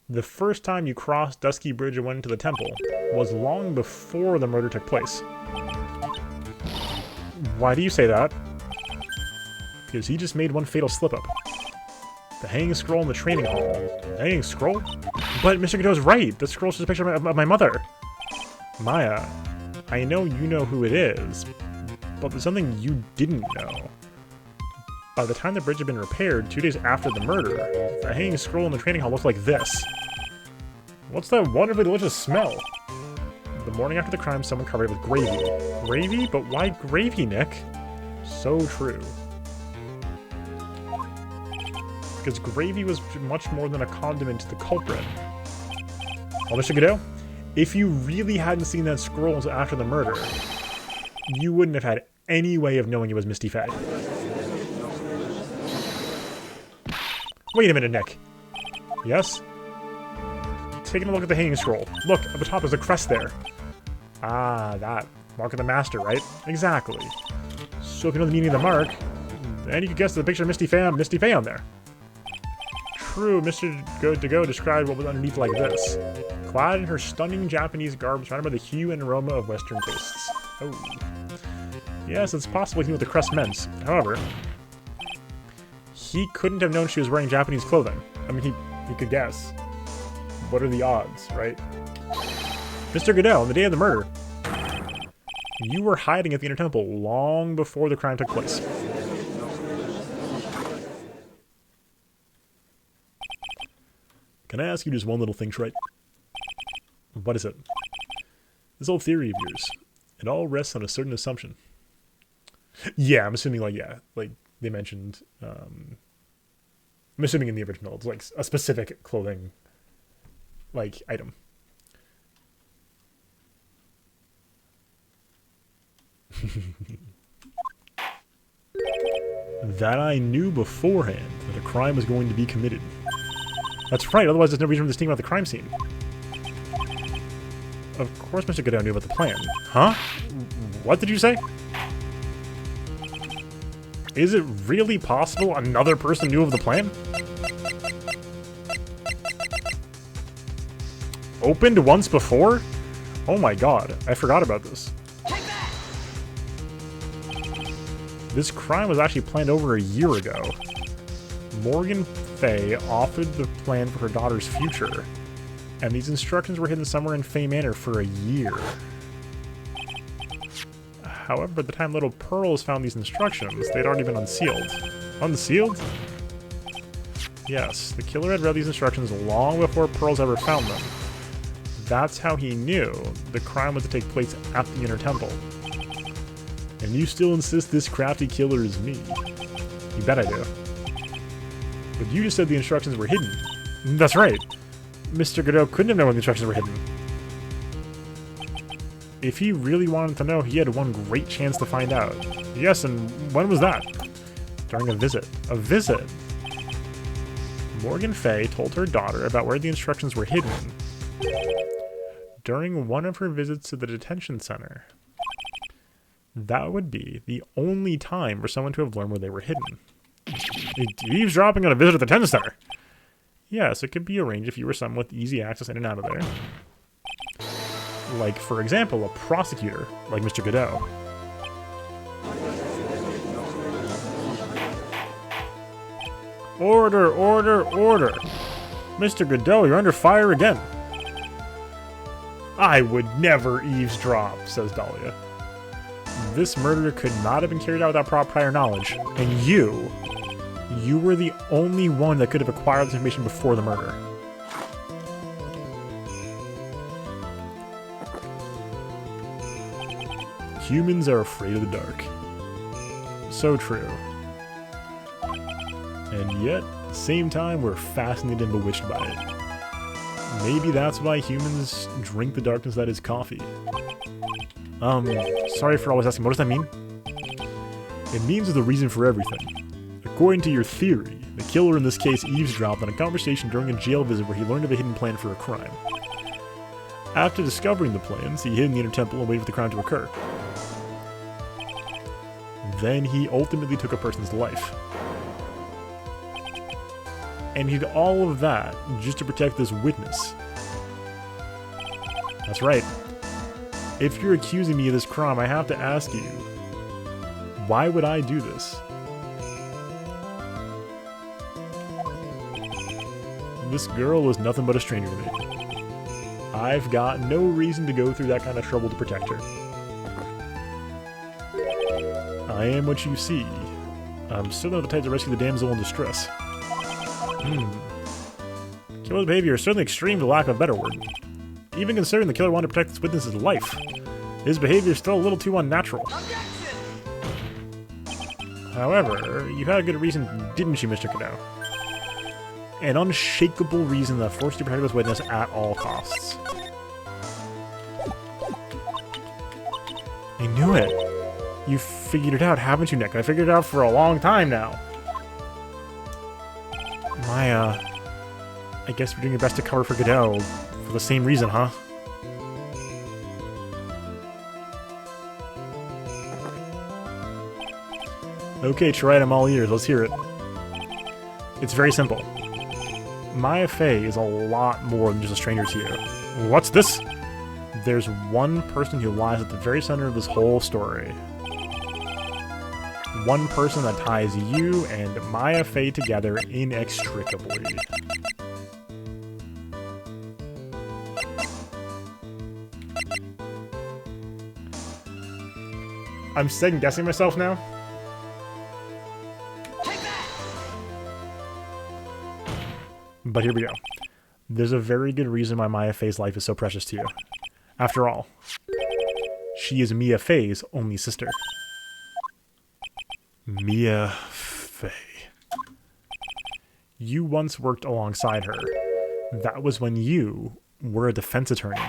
the first time you crossed Dusky Bridge and went into the temple was long before the murder took place. Why do you say that? Because he just made one fatal slip-up. The hanging scroll in the training hall. The hanging scroll? But Mr. Godot's right. The scroll's just a picture of my mother. Maya, I know you know who it is, but there's something you didn't know. By the time the bridge had been repaired, 2 days after the murder, the hanging scroll in the training hall looked like this. What's that wonderfully delicious smell? The morning after the crime, someone covered it with gravy. Gravy? But why gravy, Nick? So true. Because gravy was much more than a condiment to the culprit. Well, Mr. Godot, If you really hadn't seen that scroll until after the murder, you wouldn't have had any way of knowing it was Misty Faye. Wait a minute, Nick. Yes? Taking a look at the hanging scroll. Look, at the top there's a crest there. Ah, that. Mark of the Master, right? Exactly. So if you know the meaning of the mark, then you can guess the picture of Misty Faye on there. True, Mr. Go described what was underneath like this. Clad in her stunning Japanese garb, surrounded by the hue and aroma of Western tastes. Oh. Yes, it's possible he knew what the crest meant. However, he couldn't have known she was wearing Japanese clothing. I mean, he could guess. What are the odds, right? Mr. Goodell, on the day of the murder, you were hiding at the Inner Temple long before the crime took place. Can I ask you just one little thing, Shrike? What is it? This old theory of yours, it all rests on a certain assumption. Yeah, I'm assuming, like, yeah, like, they mentioned, I'm assuming in the original, it's like a specific clothing, like, item. That I knew beforehand that a crime was going to be committed. That's right, otherwise there's no reason for this team about the crime scene. Of course Mr. Godot knew about the plan. Huh? What did you say? Is it really possible another person knew of the plan? Opened once before? Oh my god, I forgot about this. This crime was actually planned over a year ago. Morgan Fay offered the plan for her daughter's future, and these instructions were hidden somewhere in Fay Manor for a year. However, by the time Little Pearls found these instructions, they'd already been unsealed. Unsealed? Yes, the killer had read these instructions long before Pearls ever found them. That's how he knew the crime was to take place at the Inner Temple. And you still insist this crafty killer is me? You bet I do. But you just said the instructions were hidden. That's right. Mr. Godot couldn't have known when the instructions were hidden. If he really wanted to know, he had one great chance to find out. Yes, and when was that? During a visit. A visit? Morgan Fay told her daughter about where the instructions were hidden during one of her visits to the detention center. That would be the only time for someone to have learned where they were hidden. Eavesdropping on a visit at the detention center? Yes, it could be arranged if you were someone with easy access in and out of there. Like, for example, a prosecutor, like Mr. Godot. Order, order, order! Mr. Godot, you're under fire again. I would never eavesdrop, says Dahlia. This murder could not have been carried out without proper prior knowledge, and you were the only one that could have acquired this information before the murder. Humans are afraid of the dark. So true. And yet, at the same time, we're fascinated and bewitched by it. Maybe that's why humans drink the darkness that is coffee. Sorry for always asking, what does that mean? It means there's a reason for everything. According to your theory, the killer in this case eavesdropped on a conversation during a jail visit where he learned of a hidden plan for a crime. After discovering the plans, he hid in the Inner Temple and waited for the crime to occur. Then he ultimately took a person's life. And he did all of that just to protect this witness. That's right. If you're accusing me of this crime, I have to ask you, why would I do this? This girl was nothing but a stranger to me. I've got no reason to go through that kind of trouble to protect her. I am what you see. I'm still not the type to rescue the damsel in distress. Killer's behavior is certainly extreme, for lack of a better word. Even considering the killer wanted to protect this witness's life, his behavior is still a little too unnatural. However, you had a good reason, didn't you, Mr. Godot? An unshakable reason that forced you to protect this witness at all costs. I knew it. You figured it out, haven't you, Nick? I figured it out for a long time now. I guess we're doing your best to cover for Godot for the same reason, huh? Okay, Trite, I'm all ears. Let's hear it. It's very simple. Maya Fey is a lot more than just a stranger to you. What's this? There's one person who lies at the very center of this whole story. One person that ties you and Maya Fey together inextricably. I'm second-guessing myself now. But here we go. There's a very good reason why Maya Fey's life is so precious to you. After all, she is Mia Fey's only sister. Mia Fey. You once worked alongside her. That was when you were a defense attorney.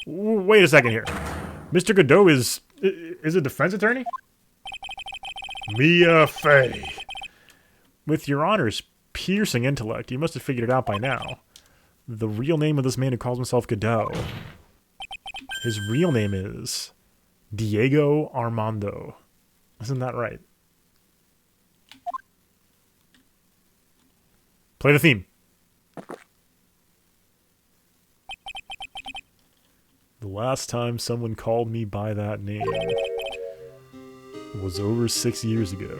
Wait a second here. Mr. Godot is a defense attorney? Mia Fey. With your honor's piercing intellect, you must have figured it out by now. The real name of this man who calls himself Godot. His real name is Diego Armando. Isn't that right? Play the theme. The last time someone called me by that name was over 6 years ago.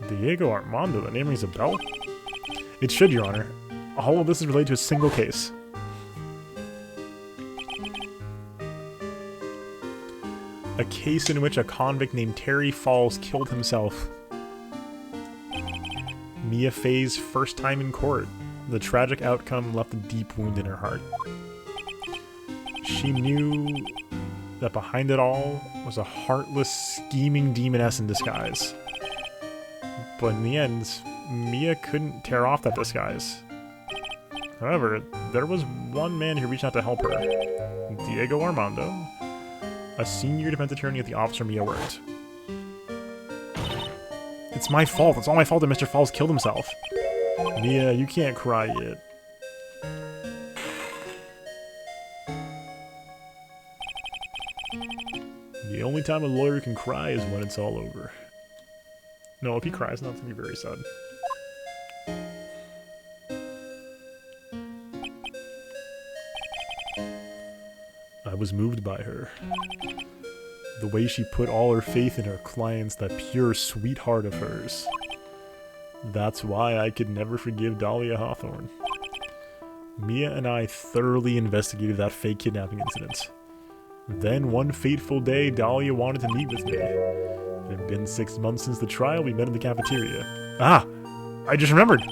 Diego Armando, that name rings a bell? It should, Your Honor. All of this is related to a single case. A case in which a convict named Terry Falls killed himself. Mia Fey's first time in court. The tragic outcome left a deep wound in her heart. She knew that behind it all was a heartless, scheming demoness in disguise. But in the end, Mia couldn't tear off that disguise. However, there was one man who reached out to help her. Diego Armando, a senior defense attorney at the office where Mia worked. It's my fault. It's all my fault that Mr. Falls killed himself. Mia, you can't cry yet. The only time a lawyer can cry is when it's all over. No, if he cries, that's gonna be very sad. I was moved by her. The way she put all her faith in her clients, that pure sweetheart of hers. That's why I could never forgive Dahlia Hawthorne. Mia and I thoroughly investigated that fake kidnapping incident. Then one fateful day, Dahlia wanted to meet with me. It had been 6 months since the trial. We met in the cafeteria. Ah! I just remembered!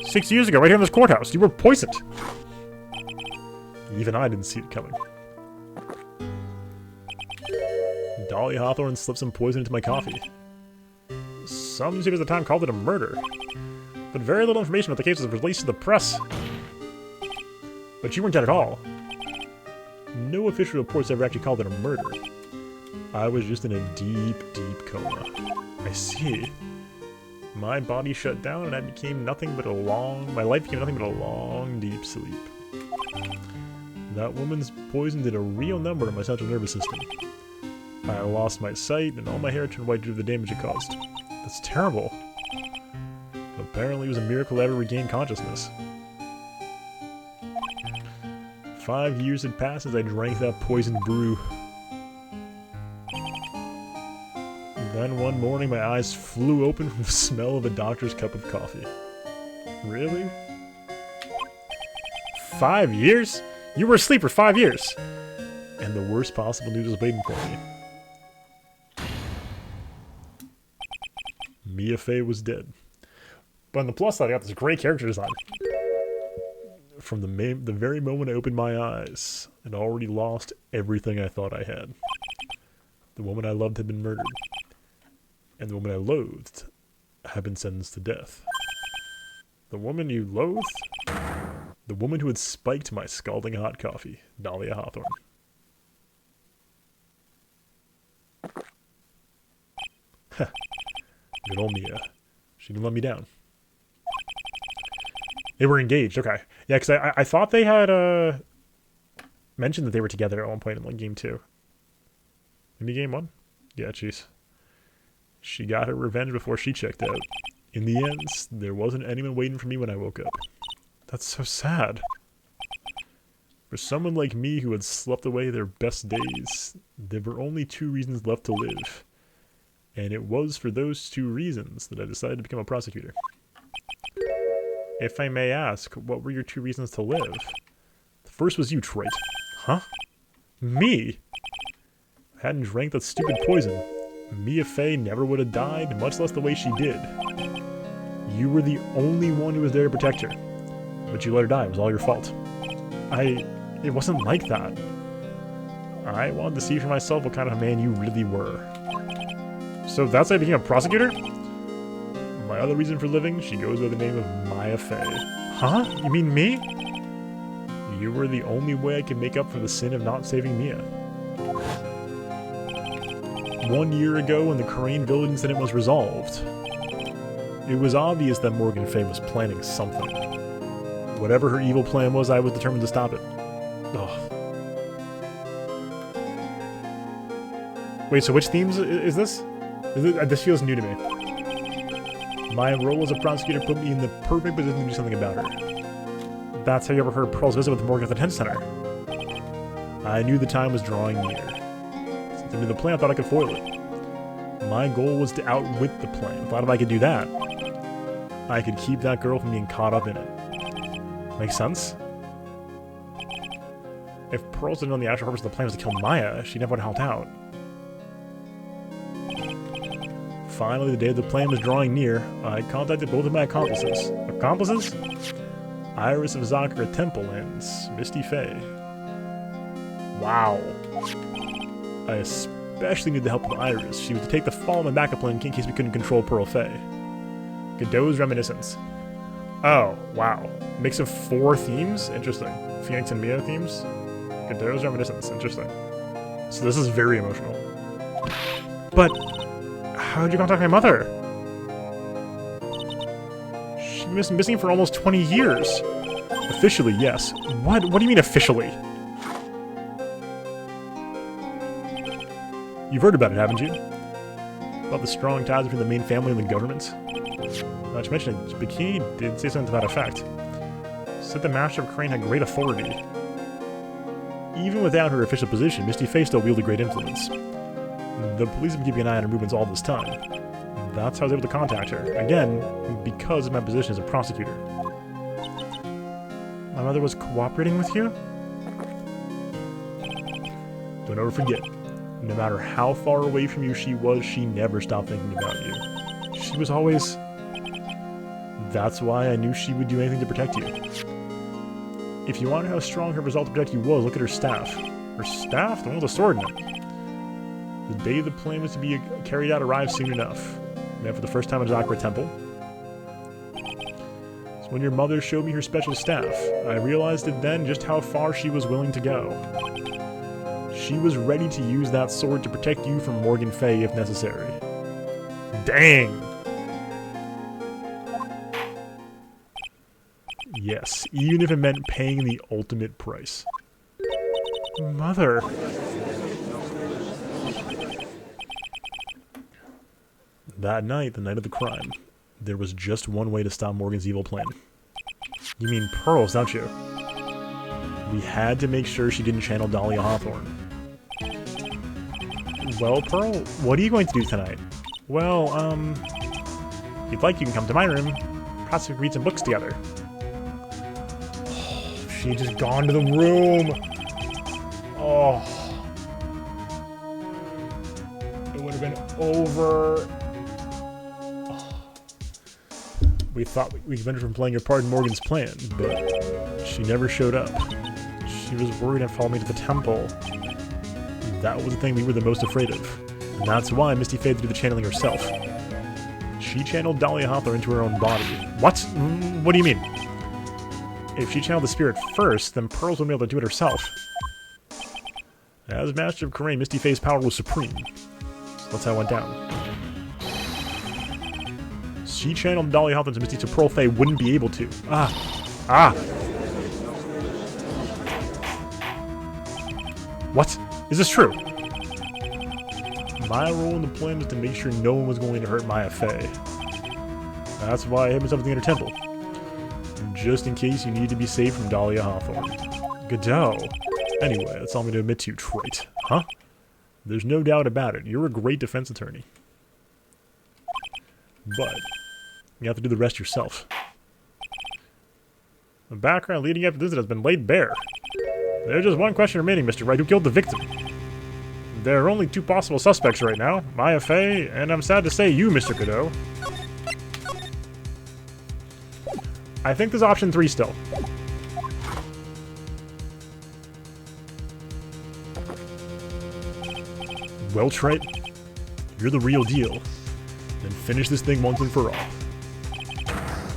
6 years ago, right here in this courthouse, you were poisoned! Even I didn't see it coming. Dahlia Hawthorne slipped some poison into my coffee. Some newspapers at the time called it a murder. But very little information about the case was released to the press. But you weren't dead at all. No official reports ever actually called it a murder. I was just in a deep, deep coma. I see. My body shut down and I became nothing but my life became nothing but a long, deep sleep. That woman's poison did a real number on my central nervous system. I lost my sight and all my hair turned white due to the damage it caused. That's terrible. Apparently it was a miracle I ever regained consciousness. 5 years had passed as I drank that poisoned brew. Then one morning my eyes flew open from the smell of a doctor's cup of coffee. Really? 5 years? You were asleep for 5 years! And the worst possible news was waiting for me. Mia Fey was dead. But on the plus side, I got this great character design. From the very moment I opened my eyes, I'd already lost everything I thought I had. The woman I loved had been murdered. And the woman I loathed had been sentenced to death. The woman you loathed? The woman who had spiked my scalding hot coffee, Dahlia Hawthorne. Good old Mia. She didn't let me down. They were engaged, okay. Yeah, because I thought they had mentioned that they were together at one point in like game 2. Maybe game 1? Yeah, jeez. She got her revenge before she checked out. In the end, there wasn't anyone waiting for me when I woke up. That's so sad. For someone like me who had slept away their best days, there were only 2 reasons left to live. And it was for those 2 reasons that I decided to become a prosecutor. If I may ask, what were your 2 reasons to live? The first was you, Trite. Huh? Me? I hadn't drank that stupid poison. Mia Fey never would have died, much less the way she did. You were the only one who was there to protect her. But you let her die. It was all your fault. It wasn't like that. I wanted to see for myself what kind of a man you really were. So that's how I became a prosecutor? My other reason for living, she goes by the name of Mia Fey. Huh? You mean me? You were the only way I could make up for the sin of not saving Mia. 1 year ago, when the Crane Village incident was resolved, it was obvious that Morgan Fey was planning something. Whatever her evil plan was, I was determined to stop it. Ugh. Wait, so which themes is this? This feels new to me. My role as a prosecutor put me in the perfect position to do something about her. That's how you overheard Pearl's visit with Morgan at the detention center. I knew the time was drawing near. Since I knew the plan, I thought I could foil it. My goal was to outwit the plan. I thought if I could do that, I could keep that girl from being caught up in it. Makes sense? If Pearl didn't know the actual purpose of the plan was to kill Maya, she never would have helped out. Finally, the day the plan was drawing near, I contacted both of my accomplices. Accomplices? Iris of Zakura Temple and Misty Fey. Wow. I especially need the help of Iris. She was to take the fall in my backup plan in case we couldn't control Pearl Fey. Godot's Reminiscence. Oh, wow. Mix of 4 themes? Interesting. Phoenix and Mia themes? Godot's Reminiscence. Interesting. So this is very emotional. But how did you contact my mother? She's been missing for almost 20 years. Officially, yes. What do you mean officially? You've heard about it, haven't you? About the strong ties between the main family and the government? Not to mention it, Bikini did say something to that effect. Said the Master of Crane had great authority. Even without her official position, Misty Fey still wielded great influence. The police have been keeping an eye on her movements all this time. That's how I was able to contact her. Again, because of my position as a prosecutor. My mother was cooperating with you? Don't ever forget, no matter how far away from you she was, she never stopped thinking about you. She was always... That's why I knew she would do anything to protect you. If you want to know how strong her resolve to protect you was, look at her staff. Her staff? The one with the sword in it. The day the plan was to be carried out arrived soon enough. Met for the first time at Zakura Temple. So when your mother showed me her special staff, I realized it then just how far she was willing to go. She was ready to use that sword to protect you from Morgan Fey if necessary. Dang! Yes, even if it meant paying the ultimate price. Mother... That night, the night of the crime, there was just one way to stop Morgan's evil plan. You mean Pearls, don't you? We had to make sure she didn't channel Dahlia Hawthorne. Well, Pearl, what are you going to do tonight? Well, if you'd like, you can come to my room. Perhaps we can read some books together. Oh, she had just gone to the room! Oh. It would have been over... We thought we prevented her from playing her part in Morgan's plan, but she never showed up. She was worried and followed me to the temple. That was the thing we were the most afraid of. And that's why Misty Fey did the channeling herself. She channeled Dahlia Hawthorne into her own body. What? What do you mean? If she channeled the spirit first, then Pearls wouldn't be able to do it herself. As Master of Crane, Misty Fey's power was supreme. So that's how it went down. She channeled Dahlia Hawthorne's Misty so Pearl Fey wouldn't be able to. What? Is this true? My role in the plan was to make sure no one was going to hurt Maya Fey. That's why I hid myself in the inner temple. Just in case you need to be safe from Dahlia Hawthorne. Godot. Anyway, that's all I'm going to admit to you, Trite. Huh? There's no doubt about it. You're a great defense attorney. But you have to do the rest yourself. The background leading up to this has been laid bare. There's just one question remaining, Mr. Wright. Who killed the victim? There are only two possible suspects right now. Maya Fey, and I'm sad to say you, Mr. Godot. I think there's option 3 still. Well, Trite, you're the real deal. Then finish this thing once and for all.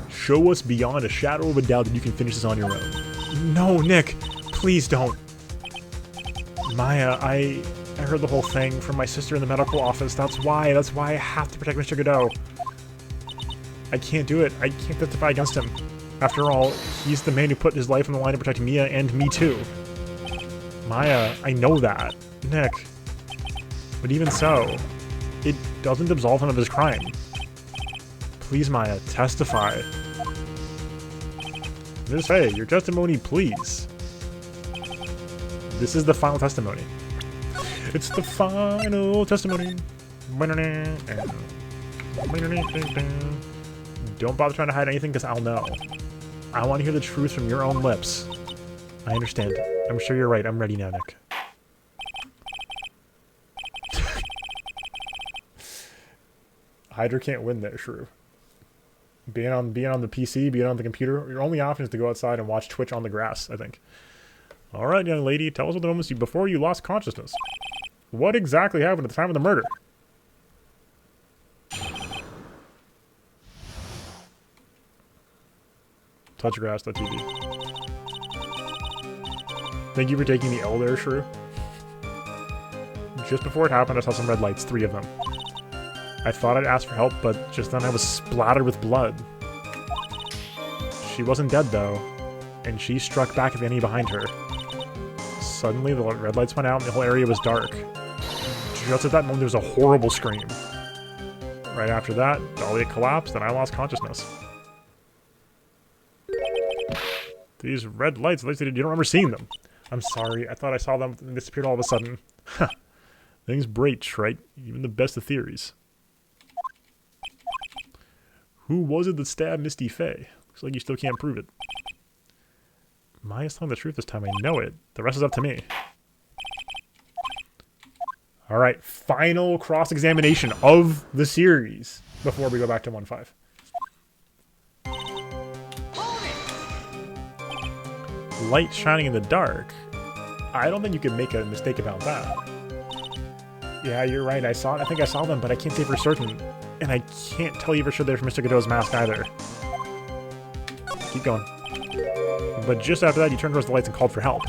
Show us beyond a shadow of a doubt that you can finish this on your own. No, Nick, please don't. Maya, I heard the whole thing from my sister in the medical office. That's why I have to protect Mr. Godot. I can't do it. I can't testify against him. After all, he's the man who put his life on the line to protect Mia and me too. Maya, I know that. Nick. But even so, it doesn't absolve him of his crime. Please, Maya, testify. Ms. Fey, your testimony, please. This is the final testimony. It's the final testimony. Don't bother trying to hide anything, because I'll know. I want to hear the truth from your own lips. I understand. I'm sure you're right. I'm ready now, Nick. Hydra can't win there, Shrew. Being on the PC, being on the computer, your only option is to go outside and watch Twitch on the grass, I think. Alright, young lady, tell us what the moments before you lost consciousness. What exactly happened at the time of the murder? Touchgrass.tv. Thank you for taking the L there, Shrew. Just before it happened, I saw some red lights, 3 of them. I thought I'd ask for help, but just then I was splattered with blood. She wasn't dead, though, and she struck back at the enemy behind her. Suddenly, the red lights went out and the whole area was dark. Just at that moment, there was a horrible scream. Right after that, Dahlia collapsed and I lost consciousness. These red lights, you don't remember seeing them. I'm sorry, I thought I saw them and disappeared all of a sudden. Huh. Things break, right? Even the best of theories. Who was it that stabbed Misty Fey? Looks like you still can't prove it. Maya's telling the truth this time, I know it. The rest is up to me. Alright, final cross-examination of the series before we go back to 1-5. Light shining in the dark. I don't think you can make a mistake about that. Yeah, you're right, I think I saw them, but I can't say for certain. And I can't tell you for sure they're from Mr. Godot's mask either. Keep going. But just after that, you turned towards the lights and called for help.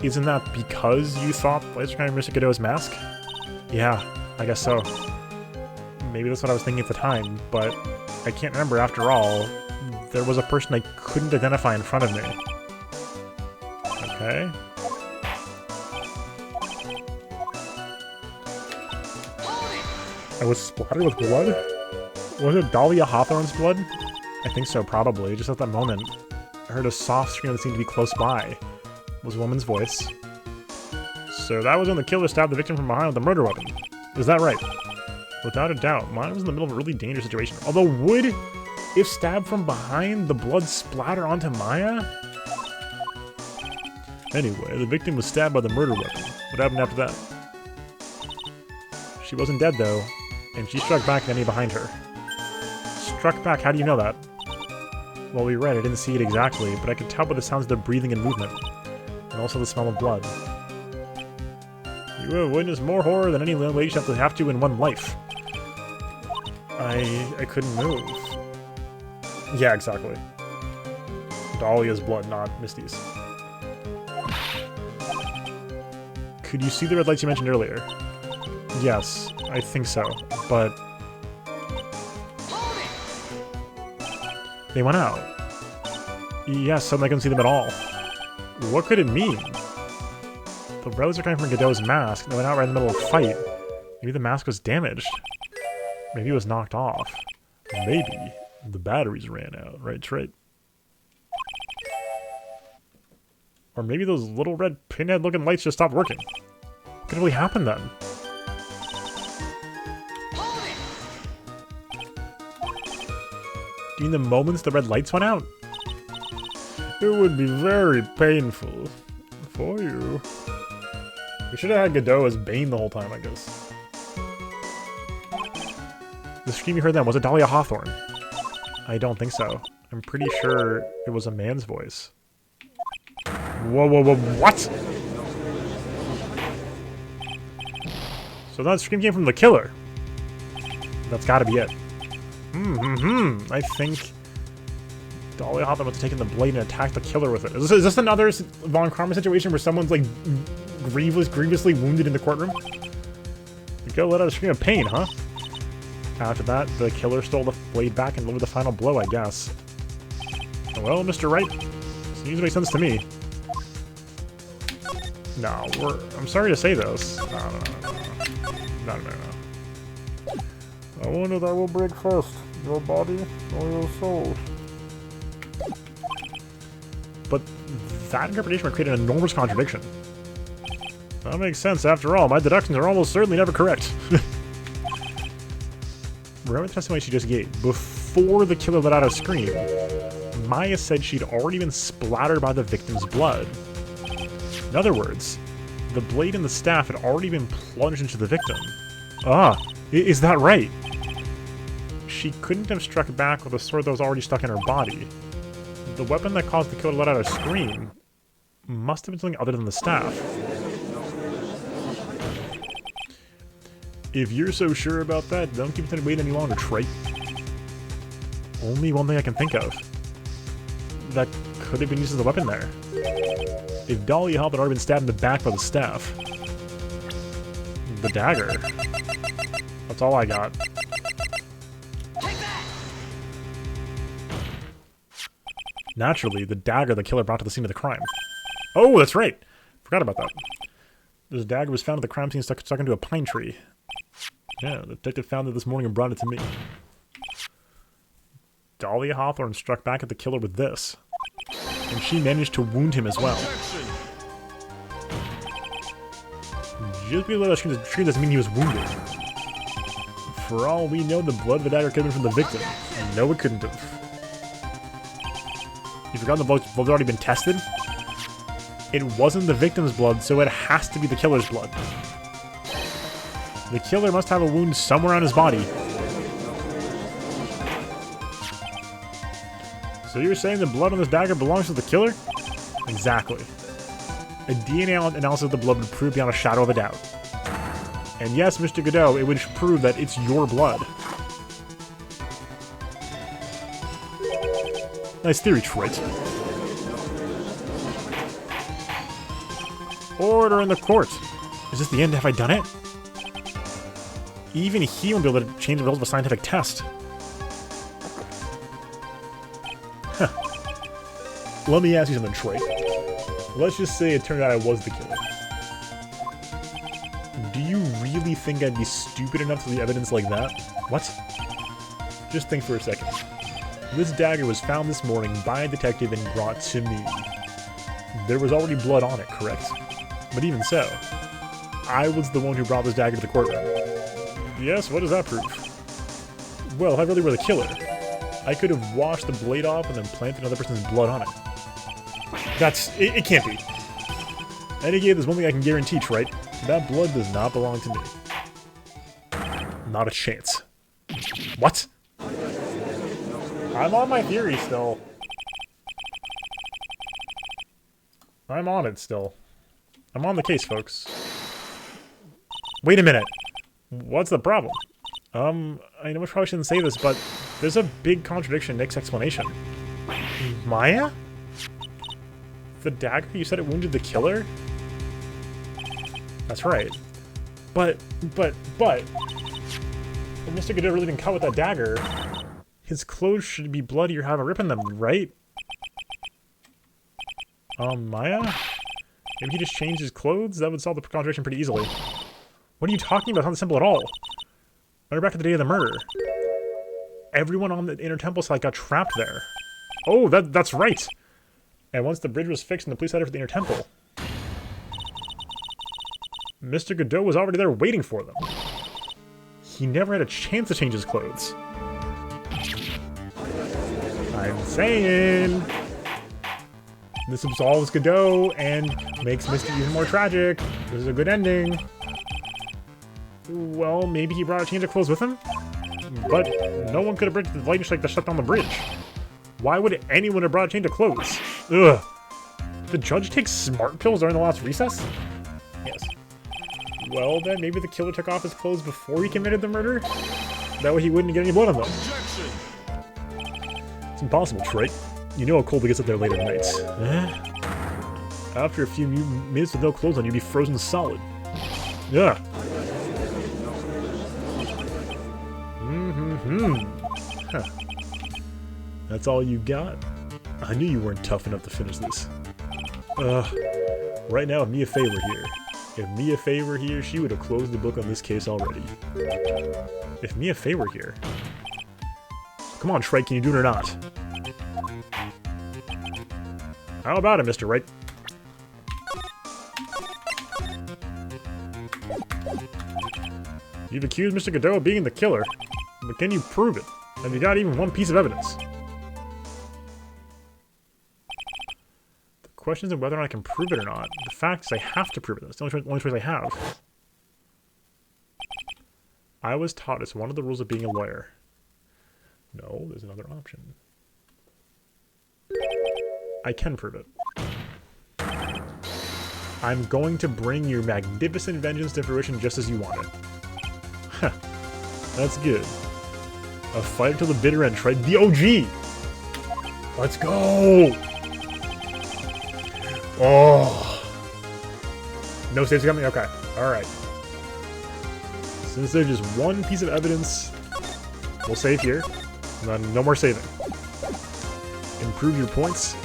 Isn't that because you thought the lights were carrying Mr. Godot's mask? Yeah, I guess so. Maybe that's what I was thinking at the time, but I can't remember after all. There was a person I couldn't identify in front of me. Okay. I was splattered with blood? Was it Dahlia Hawthorne's blood? I think so, probably. Just at that moment, I heard a soft scream that seemed to be close by. It was a woman's voice. So that was when the killer stabbed the victim from behind with a murder weapon. Is that right? Without a doubt, mine was in the middle of a really dangerous situation. Although would, if stabbed from behind, the blood splatter onto Maya? Anyway, the victim was stabbed by the murder weapon. What happened after that? She wasn't dead, though, and she struck back at the enemy behind her. Struck back? How do you know that? Well, we read, I didn't see it exactly, but I could tell by the sounds of their breathing and movement, and also the smell of blood. You have witnessed more horror than any lady should have to in one life. I couldn't move. Yeah, exactly. Dahlia's blood, not Misty's. Could you see the red lights you mentioned earlier? Yes, I think so, but... They went out. Yes, suddenly I couldn't see them at all. What could it mean? The roads are coming from Godot's mask. They went out right in the middle of a fight. Maybe the mask was damaged. Maybe it was knocked off. Maybe the batteries ran out. Right, right. Or maybe those little red pinhead-looking lights just stopped working. What could really happen then? Do you mean the moments the red lights went out? It would be very painful for you. We should have had Godot as Bane the whole time, I guess. The scream you heard then, was it Dahlia Hawthorne? I don't think so. I'm pretty sure it was a man's voice. Whoa, whoa, whoa, what? So that scream came from the killer. That's gotta be it. I think Dahlia Hawthorne must have taken the blade and attacked the killer with it. Is this another Von Karma situation where someone's like grievously wounded in the courtroom? The killer let out a scream of pain, huh? After that, the killer stole the blade back and delivered the final blow, I guess. Well, Mr. Wright, seems to make sense to me. No, I'm sorry to say this. No. I wonder that will break first. Your body or your soul? But that interpretation would create an enormous contradiction. That makes sense. After all, my deductions are almost certainly never correct. Remember the testimony she just gave? Before the killer let out a scream, Maya said she'd already been splattered by the victim's blood. In other words, the blade and the staff had already been plunged into the victim. Ah, is that right? She couldn't have struck back with a sword that was already stuck in her body. The weapon that caused the killer to let out a scream must have been something other than the staff. If you're so sure about that, don't keep it waiting any longer, Trey. Only one thing I can think of. That could have been used as a weapon there. If Dahlia had already been stabbed in the back by the staff. The dagger. That's all I got. Naturally, the dagger the killer brought to the scene of the crime. Oh, that's right! Forgot about that. This dagger was found at the crime scene stuck into a pine tree. Yeah, the detective found it this morning and brought it to me. Dahlia Hawthorne struck back at the killer with this. And she managed to wound him as well. Just because of the tree doesn't mean he was wounded. For all we know, the blood of the dagger could have been from the victim. No, it couldn't have. You forgot the blood's already been tested? It wasn't the victim's blood, so it has to be the killer's blood. The killer must have a wound somewhere on his body. So you're saying the blood on this dagger belongs to the killer? Exactly. A DNA analysis of the blood would prove beyond a shadow of a doubt. And yes, Mr. Godot, it would prove that it's your blood. Nice theory, Trent. Order in the court. Is this the end? Have I done it? Even he won't be able to change the result of a scientific test. Huh. Let me ask you something, Troy. Let's just say it turned out I was the killer. Do you really think I'd be stupid enough to leave evidence like that? What? Just think for a second. This dagger was found this morning by a detective and brought to me. There was already blood on it, correct? But even so, I was the one who brought this dagger to the courtroom. Yes, what does that prove? Well, if I really were the killer, I could have washed the blade off and then planted another person's blood on it. It can't be. And again, there's one thing I can guarantee, right? That blood does not belong to me. Not a chance. What? I'm on my theory still. I'm on it still. I'm on the case, folks. Wait a minute. What's the problem? I know I probably shouldn't say this, but there's a big contradiction in Nick's explanation. Maya? The dagger? You said it wounded the killer? That's right. But... If Mr. Godot really didn't cut with that dagger, His clothes should be bloody or have a rip in them, right? Maya? Maybe he just changed his clothes? That would solve the contradiction pretty easily. What are you talking about? It's not simple at all. Remember back to the day of the murder. Everyone on the inner temple site got trapped there. Oh, that's right! And once the bridge was fixed and the police headed for the inner temple, Mr. Godot was already there waiting for them. He never had a chance to change his clothes. I'm saying... This absolves Godot and makes Misty even more tragic. This is a good ending. Well, maybe he brought a change of clothes with him? But no one could have bridged the lightning strike that shut down the bridge. Why would anyone have brought a change of clothes? Ugh. Did the judge take smart pills during the last recess? Yes. Well, then maybe the killer took off his clothes before he committed the murder? That way he wouldn't get any blood on them. It's impossible, Trey. You know how cold it gets up there late at nights. After a few minutes with no clothes on, you'd be frozen solid. Yeah. Huh. That's all you got? I knew you weren't tough enough to finish this. Right now, if Mia Fey were here. If Mia Fey were here, she would have closed the book on this case already. If Mia Fey were here. Come on, Trey, can you do it or not? How about it, Mr. Wright? You've accused Mr. Godot of being the killer, but can you prove it? Have you got even one piece of evidence? The question isn't whether or not I can prove it or not. The fact is I have to prove it. That's the only choice I have. I was taught it's one of the rules of being a lawyer. No, there's another option. I can prove it. I'm going to bring your magnificent vengeance to fruition just as you want it. Huh. That's good. A fight till the bitter end. Try the OG! Let's go! Oh! No saves coming? Okay. Alright. Since there's just one piece of evidence, we'll save here. And then no more saving. Improve your points.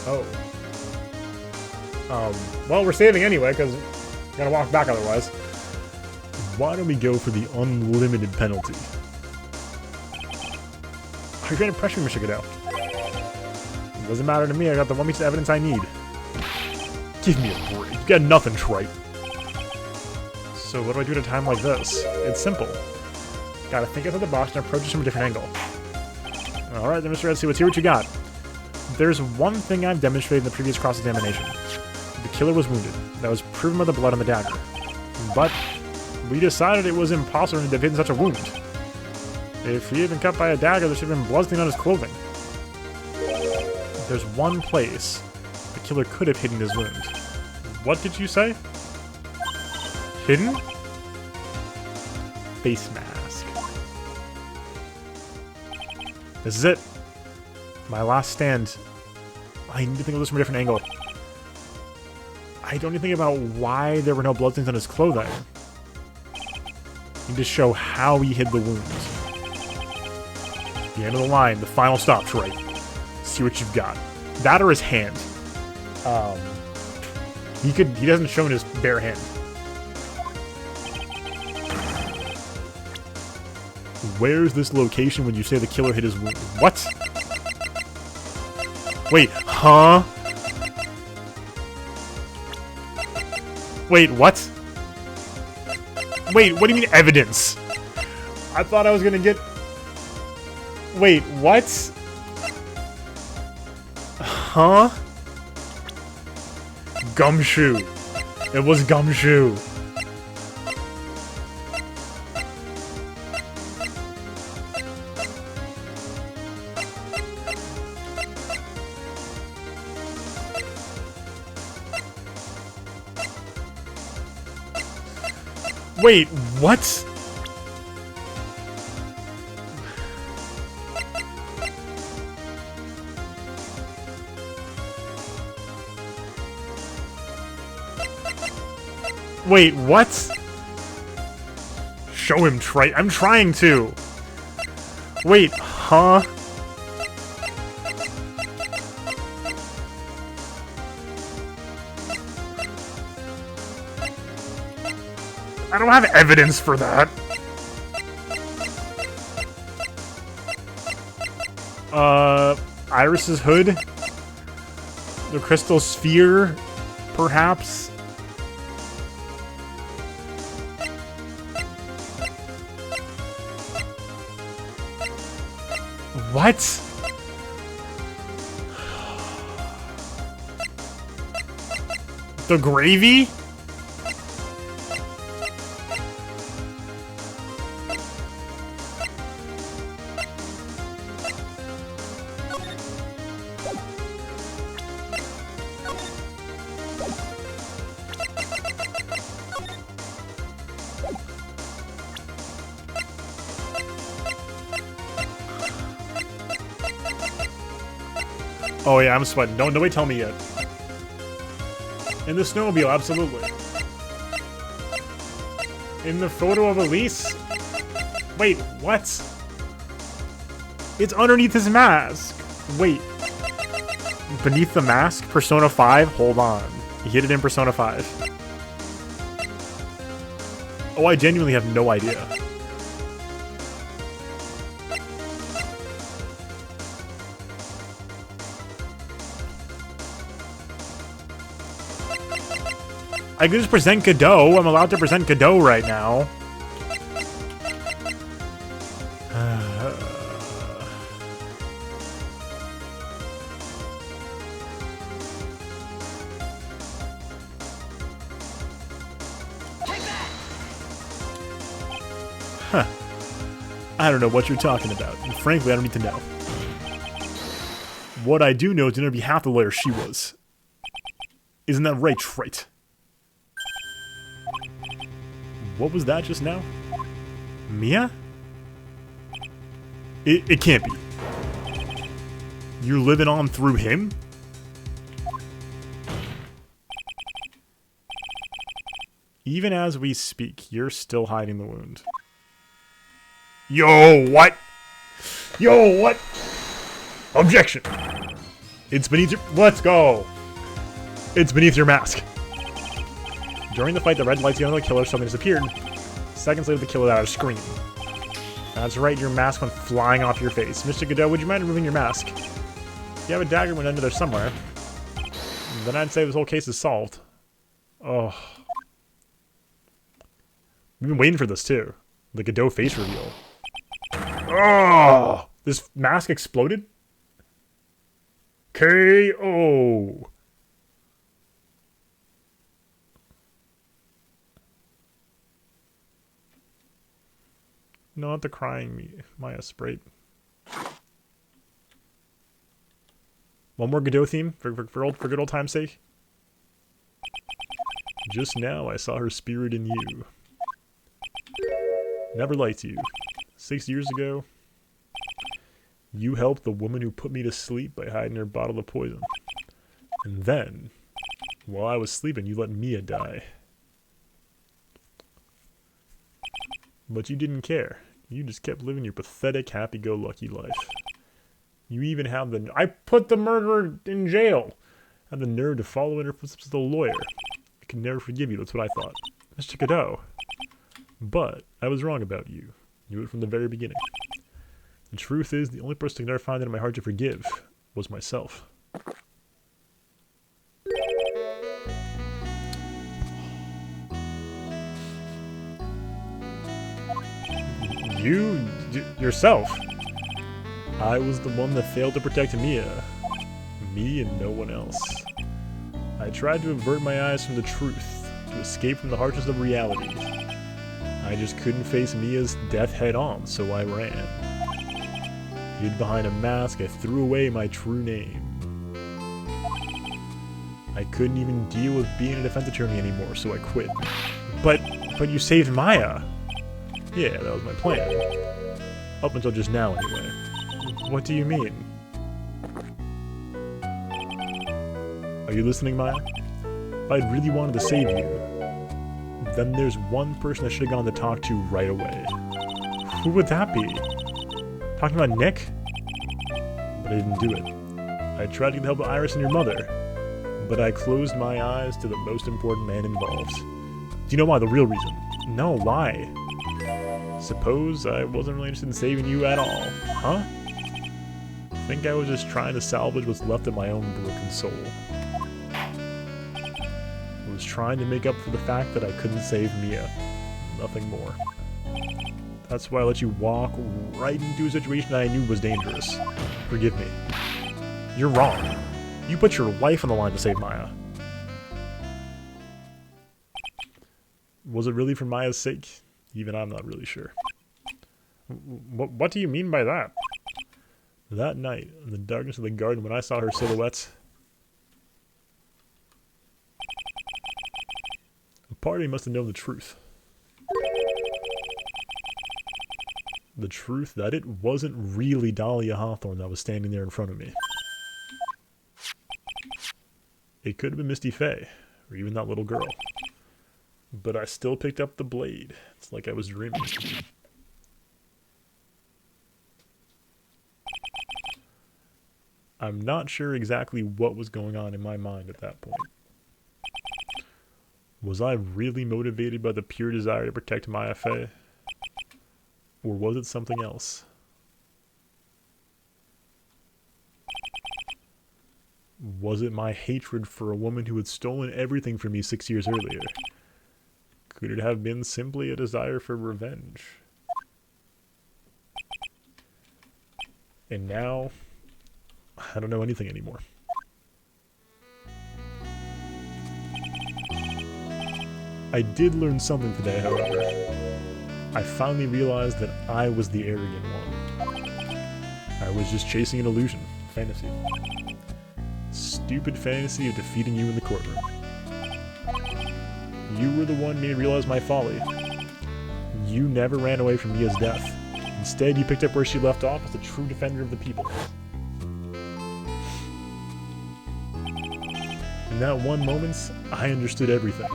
Oh. Well, we're saving anyway, because we're gonna walk back otherwise. Why don't we go for the unlimited penalty? Are you trying to pressure me, Mr. Godot? It doesn't matter to me, I got the one piece of evidence I need. Give me a break. You got nothing, trite. So what do I do at a time like this? It's simple. Gotta think outside the box and approach it from a different angle. Alright then, Mr. Red, see what you got. There's one thing I've demonstrated in the previous cross-examination. The killer was wounded. That was proven by the blood on the dagger. But we decided it was impossible to have hidden such a wound. If he had been cut by a dagger, there should have been bloodstains on his clothing. There's one place the killer could have hidden his wound. What did you say? Hidden? Face mask. This is it. My last stand. I need to think of this from a different angle. I don't need to think about why there were no bloodstains on his clothing. I need to show how he hid the wound. The end of the line, the final stop, Troy. See what you've got. That or his hand. He doesn't show in his bare hand. Where's this location when you say the killer hid his wound? What? Wait, huh? Wait, what? Wait, what do you mean evidence? I thought I was gonna get... Wait, what? Huh? Gumshoe. It was Gumshoe. Wait, what? Wait, what? show him, Trite. I'm trying to. Wait, huh? I don't have evidence for that. Iris's hood? The crystal sphere? Perhaps? What? The gravy? Oh yeah, I'm sweating. Nobody tell me yet. In the snowmobile, absolutely. In the photo of Elise? Wait, what? It's underneath his mask. Wait. Beneath the mask? Persona 5? Hold on. He hid it in Persona 5. Oh, I genuinely have no idea. I could just present Godot. I'm allowed to present Godot right now. Huh. I don't know what you're talking about. And frankly, I don't need to know. What I do know is you're gonna be half the lawyer she was. Isn't that right, Trite? What was that just now? Mia? It can't be. You're living on through him? Even as we speak, you're still hiding the wound. Yo, what? Yo, what? Objection! It's beneath your... Let's go! It's beneath your mask. During the fight, the red lights on the killer suddenly disappeared. Seconds later, the killer let out a scream. That's right, your mask went flying off your face. Mr. Godot, would you mind removing your mask? You have a dagger went under there somewhere. Then I'd say this whole case is solved. Oh. We've been waiting for this, too. The Godot face reveal. Oh! This mask exploded? KO! No, not the crying Maya Sprite. One more Godot theme for good old time's sake. Just now I saw her spirit in you. Never liked you. 6 years ago, you helped the woman who put me to sleep by hiding her bottle of poison. And then, while I was sleeping, you let Mia die. But you didn't care. You just kept living your pathetic, happy-go-lucky life. You even have the... I put the murderer in jail! Had the nerve to follow in her footsteps as a lawyer. I could never forgive you, that's what I thought. Mr. Godot. But I was wrong about you. Knew it from the very beginning. The truth is, the only person I could never find it in my heart to forgive was myself. Yourself. I was the one that failed to protect Mia. Me and no one else. I tried to avert my eyes from the truth, to escape from the harshness of reality. I just couldn't face Mia's death head on, so I ran. Hid behind a mask, I threw away my true name. I couldn't even deal with being a defense attorney anymore, so I quit. But you saved Maya! Yeah, that was my plan. Up until just now, anyway. What do you mean? Are you listening, Maya? If I'd really wanted to save you, Then there's one person I should have gone to talk to right away. Who would that be? Talking about Nick? But I didn't do it. I tried to get the help of Iris and your mother, but I closed my eyes to the most important man involved. Do you know why? The real reason? No, why? Suppose I wasn't really interested in saving you at all, huh? I think I was just trying to salvage what's left of my own broken soul. I was trying to make up for the fact that I couldn't save Mia. Nothing more. That's why I let you walk right into a situation that I knew was dangerous. Forgive me. You're wrong. You put your life on the line to save Maya. Was it really for Maya's sake? Even I'm not really sure. What do you mean by that? That night, in the darkness of the garden, when I saw her silhouette, a part of me must have known the truth. The truth that it wasn't really Dahlia Hawthorne that was standing there in front of me. It could have been Misty Faye, or even that little girl. But I still picked up the blade. It's like I was dreaming. I'm not sure exactly what was going on in my mind at that point. Was I really motivated by the pure desire to protect Maya Faye? Or was it something else? Was it my hatred for a woman who had stolen everything from me 6 years earlier? Could it have been simply a desire for revenge? And now, I don't know anything anymore. I did learn something today, however. I finally realized that I was the arrogant one. I was just chasing an illusion, fantasy. Stupid fantasy of defeating you in the courtroom. You were the one made me realize my folly. You never ran away from Mia's death. Instead, you picked up where she left off as a true defender of the people. In that one moment, I understood everything.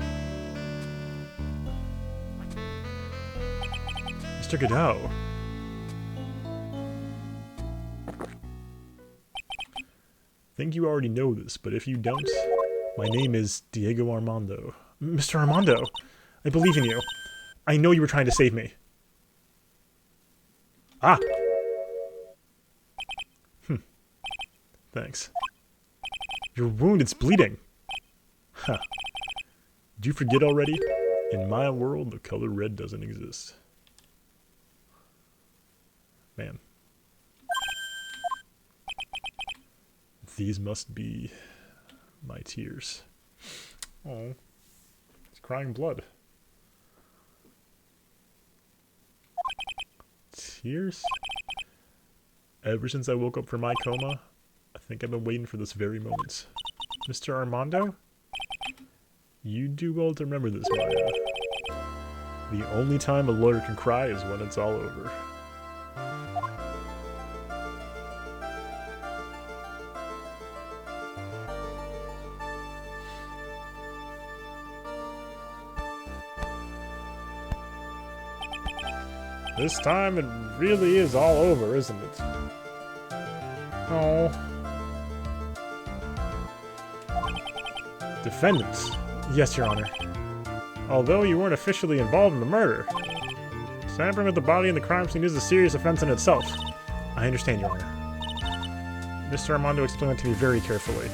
Mr. Godot. I think you already know this, but if you don't, my name is Diego Armando. Mr. Armando, I believe in you. I know you were trying to save me. Ah! Thanks. Your wound, it's bleeding. Huh. Did you forget already? In my world, the color red doesn't exist. Man. These must be my tears. Oh. It's crying blood. Tears? Ever since I woke up from my coma, I think I've been waiting for this very moment. Mr. Armando? You do well to remember this, Maya. The only time a lawyer can cry is when it's all over. This time it really is all over, isn't it? Oh. Defendants. Yes, Your Honor. Although you weren't officially involved in the murder, tampering with the body in the crime scene is a serious offense in itself. I understand, Your Honor. Mr. Armando explained it to me very carefully.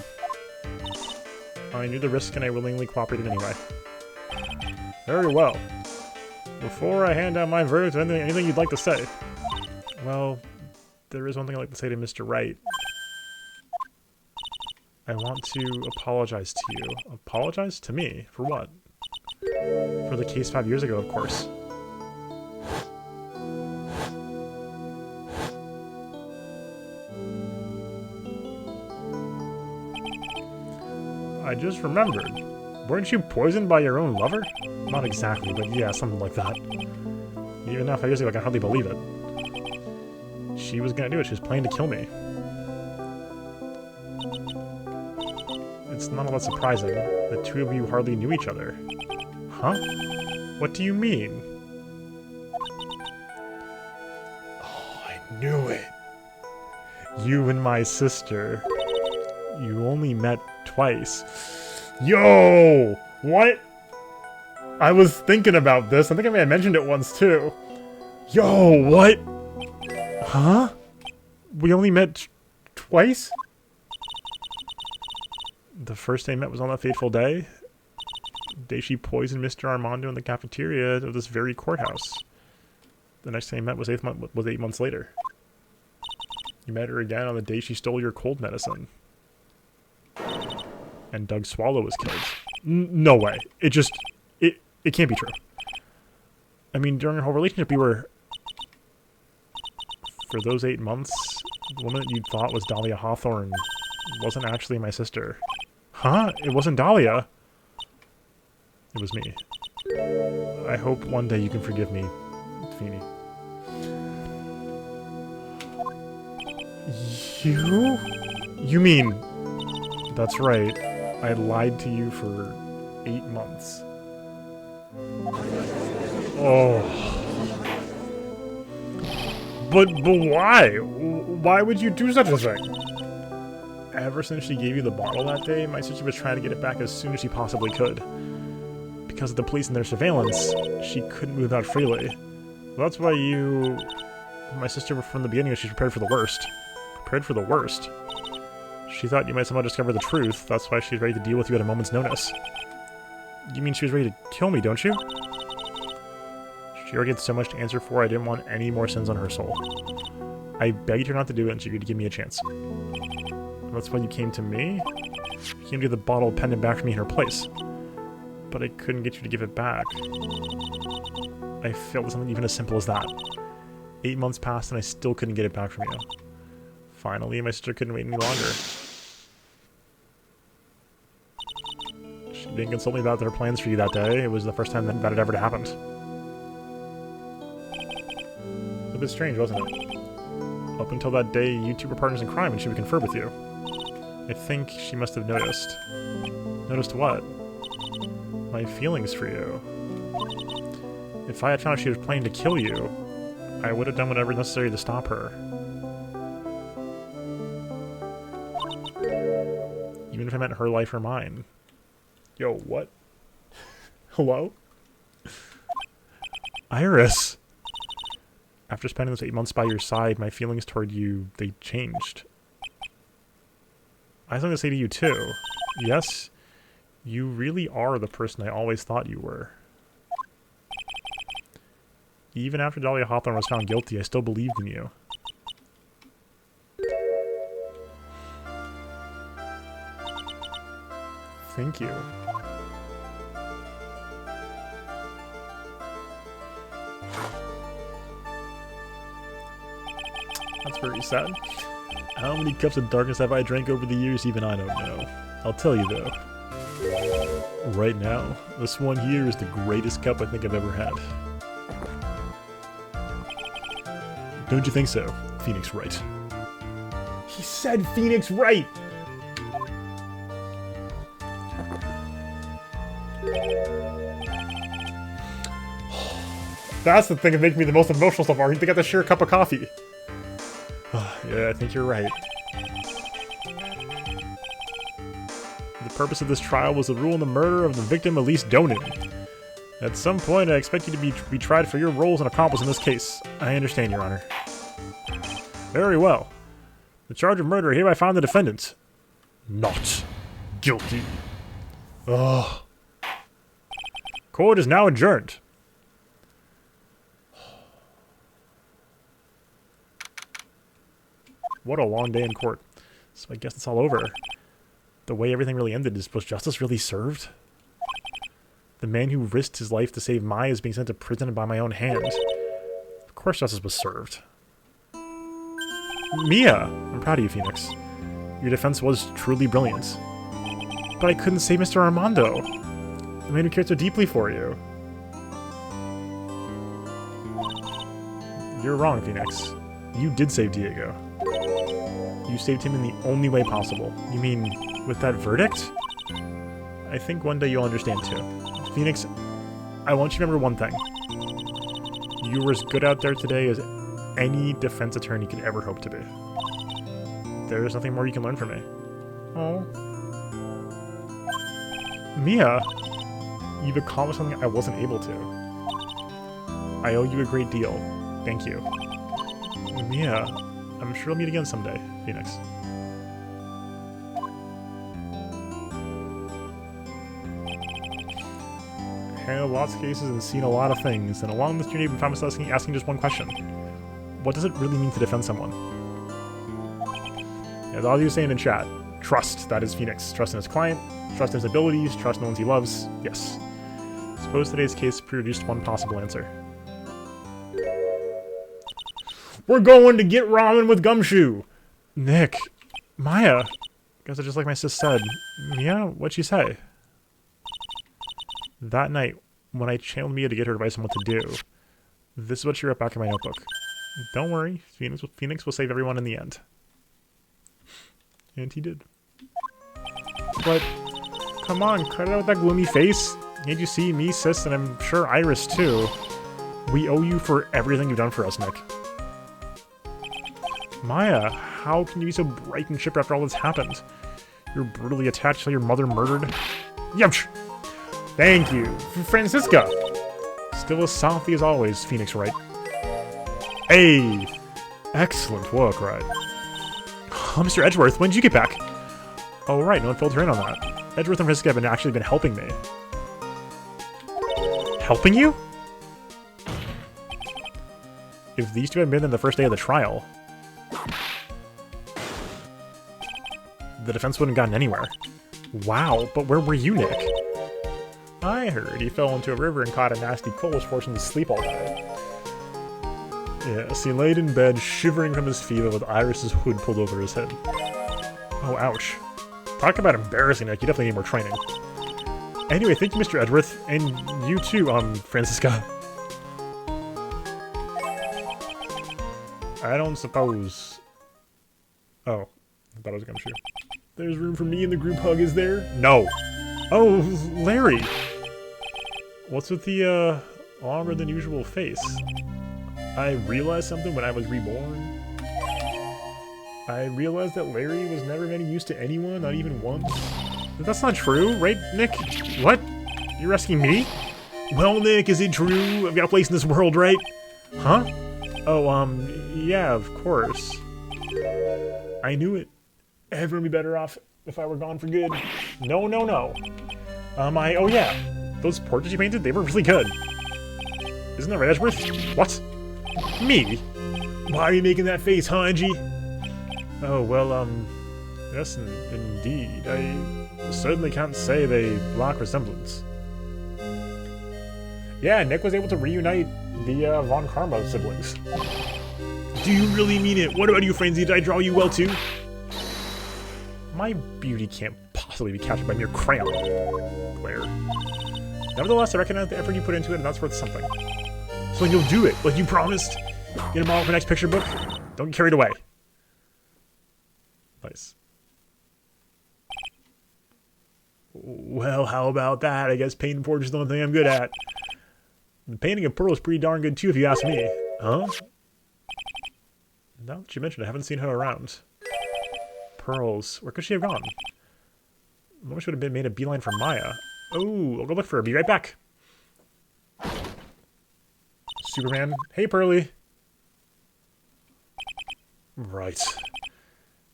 I knew the risk and I willingly cooperated anyway. Very well. Before I hand out my verdict, anything you'd like to say? Well, there is one thing I'd like to say to Mr. Wright. I want to apologize to you. Apologize? To me? For what? For the case 5 years ago, of course. I just remembered. Weren't you poisoned by your own lover? Not exactly, but yeah, something like that. Even now, 5 years ago, I can hardly believe it. She was gonna do it. She was planning to kill me. It's not all that surprising. The two of you hardly knew each other. Huh? What do you mean? Oh, I knew it. You and my sister. You only met twice. Yo! What? I was thinking about this. I think I may have mentioned it once, too. Yo, what? Huh? We only met twice? The first day I met was on that fateful day. The day she poisoned Mr. Armando in the cafeteria of this very courthouse. The next time I met was 8 months later. You met her again on the day she stole your cold medicine. And Doug Swallow was killed. No way. It can't be true. I mean, during our whole relationship, we were... For those 8 months, the woman that you thought was Dahlia Hawthorne wasn't actually my sister. Huh? It wasn't Dahlia. It was me. I hope one day you can forgive me, Feeny. You? You mean... That's right. I lied to you for 8 months. Oh. But why? Why would you do such a thing? Ever since she gave you the bottle that day, my sister was trying to get it back as soon as she possibly could. Because of the police and their surveillance, she couldn't move out freely. Well, that's why you... My sister, from the beginning, she was prepared for the worst. Prepared for the worst. She thought you might somehow discover the truth. That's why she was ready to deal with you at a moment's notice. You mean she was ready to kill me, don't you? She already had so much to answer for, I didn't want any more sins on her soul. I begged her not to do it, and she agreed to give me a chance. That's when you came to me? You came to get the bottle pendant back from me in her place. But I couldn't get you to give it back. I failed at something even as simple as that. 8 months passed, and I still couldn't get it back from you. Finally, my sister couldn't wait any longer. She didn't consult me about her plans for you that day. It was the first time that had ever happened. A bit strange, wasn't it? Up until that day, you two were partners in crime and she would confer with you. I think she must have noticed. Noticed what? My feelings for you. If I had found out she was planning to kill you, I would have done whatever necessary to stop her. Even if I meant her life or mine. Yo, what? Hello? Iris! After spending those 8 months by your side, my feelings toward you, they changed. I have something to say to you, too. Yes, you really are the person I always thought you were. Even after Dahlia Hawthorne was found guilty, I still believed in you. Thank you. That's very sad. How many cups of darkness have I drank over the years? Even I don't know. I'll tell you though. Right now, this one here is the greatest cup I think I've ever had. Don't you think so? Phoenix Wright. He said Phoenix Wright! That's the thing that makes me the most emotional so far. They got to share a cup of coffee. Yeah, I think you're right. The purpose of this trial was to rule in the murder of the victim Elise Donin. At some point, I expect you to be tried for your role as an accomplice in this case. I understand, Your Honor. Very well. The charge of murder hereby found the defendant. Not guilty. Ugh. Court is now adjourned. What a long day in court. So I guess it's all over. The way everything really ended was justice really served? The man who risked his life to save Maya is being sent to prison by my own hand. Of course justice was served. Mia! I'm proud of you, Phoenix. Your defense was truly brilliant. But I couldn't save Mr. Armando. The man who cared so deeply for you. You're wrong, Phoenix. You did save Diego. You saved him in the only way possible. You mean, with that verdict? I think one day you'll understand too. Phoenix, I want you to remember one thing. You were as good out there today as any defense attorney could ever hope to be. There's nothing more you can learn from me. Oh. Mia, you've accomplished something I wasn't able to. I owe you a great deal. Thank you. Mia, I'm sure we'll meet again someday, Phoenix. Handled lots of cases and seen a lot of things, and along this journey we found myself asking just one question. What does it really mean to defend someone? As all of you saying in chat, trust, that is Phoenix. Trust in his client, trust in his abilities, trust in the ones he loves, yes. Suppose today's case produced one possible answer. We're going to get ramen with Gumshoe! Nick, Maya, guess I just like my sis said. Mia, what'd she say? That night, when I channeled Mia to get her advice on what to do, this is what she wrote back in my notebook. Don't worry, Phoenix will save everyone in the end. And he did. But, come on, cut it out with that gloomy face. Can't you see me, sis, and I'm sure Iris too? We owe you for everything you've done for us, Nick. Maya, how can you be so bright and chipper after all that's happened? You're brutally attached to your mother murdered. Yumch! Thank you, Francisca! Still as softly as always, Phoenix, right? Hey! Excellent work, right? Oh, Mr. Edgeworth, when did you get back? Oh, right, no one filled her in on that. Edgeworth and Francisca have actually been helping me. Helping you? If these two had been there the first day of the trial, the defense wouldn't have gotten anywhere. Wow, but where were you, Nick? I heard he fell into a river and caught a nasty cold, was forced to sleep all day. Yes, he laid in bed, shivering from his fever with Iris's hood pulled over his head. Oh, ouch. Talk about embarrassing, Nick. You definitely need more training. Anyway, thank you, Mr. Edgeworth. And you too, Francisca. I don't suppose... Oh, I thought I was gonna shoot. There's room for me in the group hug, is there? No. Oh, Larry. What's with the, longer than usual face? I realized something when I was reborn. I realized that Larry was never of any use to anyone, not even once. That's not true, right, Nick? What? You're asking me? Well, Nick, is it true? I've got a place in this world, right? Huh? Oh, yeah, of course. I knew it. Everyone would be better off if I were gone for good. No, no, no. Oh yeah. Those portraits you painted, they were really good. Isn't that right, Edgeworth? What? Me? Why are you making that face, huh, Angie? Oh, well, yes, indeed. I certainly can't say they lack resemblance. Yeah, Nick was able to reunite the, Von Karma siblings. Do you really mean it? What about you, Frenzy? Did I draw you well, too? My beauty can't possibly be captured by mere crayon, Claire. Nevertheless, I recognize the effort you put into it, and that's worth something. So you'll do it, like you promised? Get a model for next picture book? Don't get carried away. Nice. Well, how about that? I guess painting portraits is the only thing I'm good at. The painting of Pearl is pretty darn good too, if you ask me. Huh? Now that you mentioned it, I haven't seen her around. Pearls. Where could she have gone? I wish would have been made a beeline for Maya. Oh, I'll go look for her. Be right back. Superman. Hey, Pearly. Right.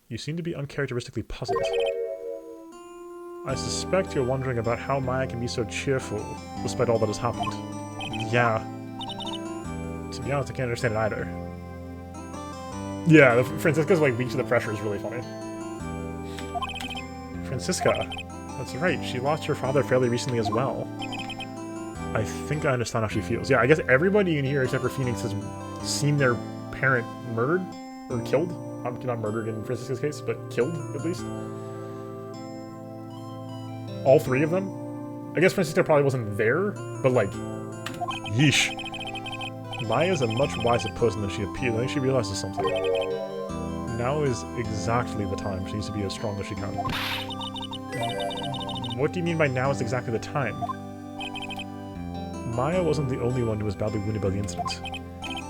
You seem to be uncharacteristically puzzled. I suspect you're wondering about how Maya can be so cheerful, despite all that has happened. Yeah. To be honest, I can't understand it either. Yeah, Francisca's like weak to the pressure is really funny. Francisca. That's right, she lost her father fairly recently as well. I think I understand how she feels. Yeah, I guess everybody in here except for Phoenix has seen their parent murdered or killed. Not murdered in Francisca's case, but killed at least. All three of them. I guess Francisca probably wasn't there, but like, yeesh. Maya's a much wiser person than she appears. I think she realizes something. Now is exactly the time. She needs to be as strong as she can. What do you mean by now is exactly the time? Maya wasn't the only one who was badly wounded by the incident.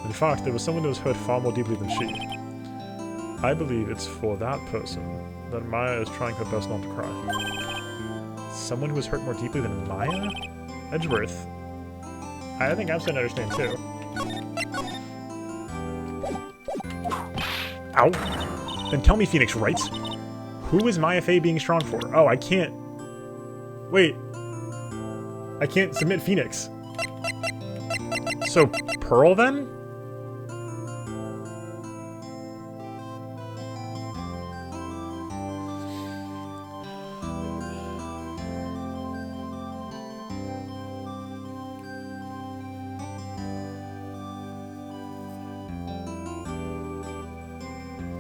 In fact, there was someone who was hurt far more deeply than she. I believe it's for that person that Maya is trying her best not to cry. Someone who was hurt more deeply than Maya? Edgeworth. I think I'm starting to understand too. Ow. Then tell me, Phoenix Wright. Who is Maya Fey being strong for? Oh, I can't... Wait. I can't submit Phoenix. So, Pearl then?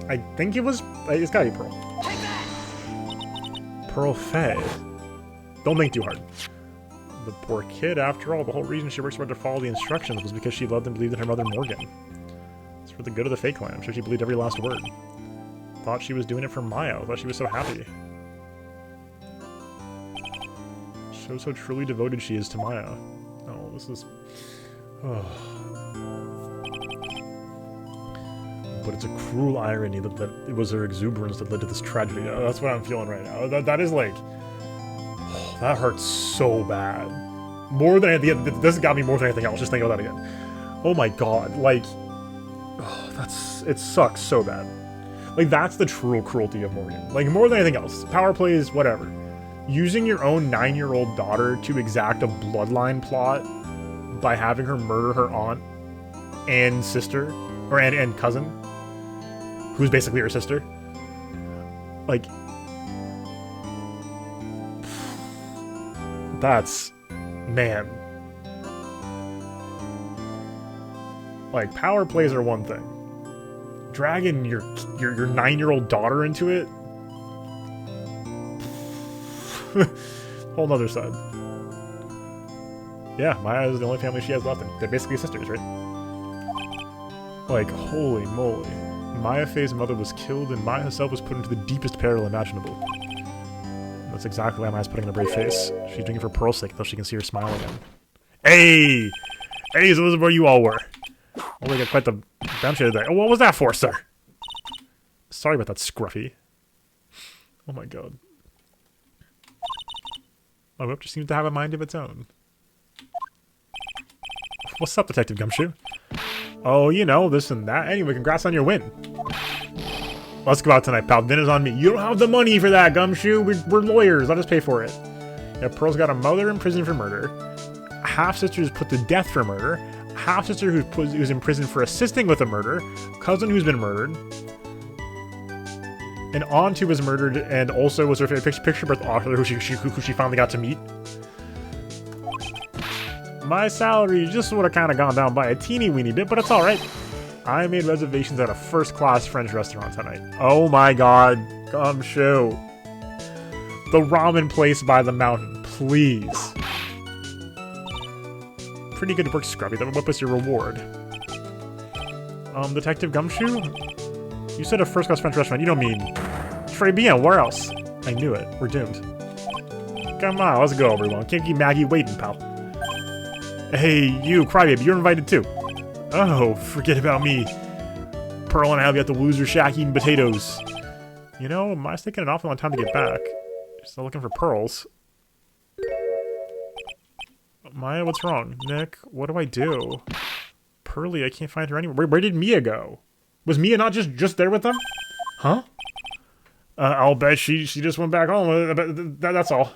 I think it was... It's gotta be Pearl. Pearl Fey. Don't think too hard. The poor kid, after all, the whole reason she worked so hard to follow the instructions was because she loved and believed in her mother Morgan. It's for the good of the Fey clan. I'm sure she believed every last word. Thought she was doing it for Maya. Thought she was so happy. Shows how truly devoted she is to Maya. Oh, this is... Oh. But it's a cruel irony that it was her exuberance that led to this tragedy. That's what I'm feeling right now. That is like... Oh, that hurts so bad. More than anything... This got me more than anything else. Just think about that again. Oh my god. Like... Oh, that's... It sucks so bad. Like, that's the true cruelty of Morgan. Like, more than anything else. Power plays, whatever. Using your own 9-year-old daughter to exact a bloodline plot by having her murder her aunt and sister, or and cousin, who's basically her sister. Like, that's, man. Like, power plays are one thing. Dragging your 9-year-old daughter into it, whole nother side. Yeah, Maya is the only family she has left, and they're basically sisters, right? Like, holy moly. Maya Fey's mother was killed, and Maya herself was put into the deepest peril imaginable. That's exactly why Maya's putting on a brave face. She's doing it for Pearl's sake, though she can see her smile again. Hey! Hey, so this is where you all were. Oh, we got quite the bench today. Oh, what was that for, sir? Sorry about that, Scruffy. Oh my god. My whip just seems to have a mind of its own. What's up, Detective Gumshoe? Oh, you know, this and that. Anyway, congrats on your win. Let's go out tonight, pal. Dinner's on me. You don't have the money for that, Gumshoe. We're lawyers. I'll just pay for it. Yeah, Pearl's got a mother in prison for murder. A half-sister who's put to death for murder. A half-sister who's in prison for assisting with a murder. Cousin who's been murdered. An aunt who was murdered and also was her picture birth author who she finally got to meet. My salary just sort of kind of gone down by a teeny weeny bit, but it's alright. I made reservations at a first-class French restaurant tonight. Oh my god, Gumshoe. The ramen place by the mountain, please. Pretty good work, Scrubby. What was your reward? Detective Gumshoe? You said a first-class French restaurant. You don't mean... Très bien, where else? I knew it. We're doomed. Come on, let's go, everyone. Can't keep Maggie waiting, pal. Hey, you, Crybaby, you're invited too. Oh, forget about me. Pearl and I will be at the loser shack eating potatoes. You know, Maya's taking an awful long time to get back. Still looking for pearls. Maya, what's wrong? Nick, what do I do? Pearly, I can't find her anywhere. Where did Mia go? Was Mia not just there with them? Huh? I'll bet she just went back home. That's all.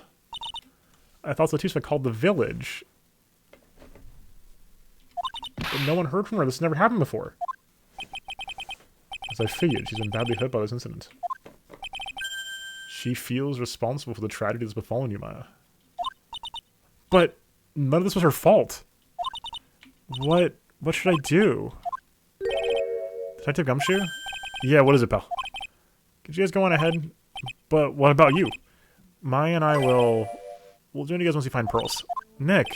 I thought so too, so I called the village. But no one heard from her. This never happened before. As I figured, she's been badly hurt by this incident. She feels responsible for the tragedy that's befallen you, Maya. But none of this was her fault. What should I do? Detective Gumshoe? Yeah, what is it, pal? Could you guys go on ahead? But what about you? Maya and I will... We'll join you guys once you find pearls. Nick!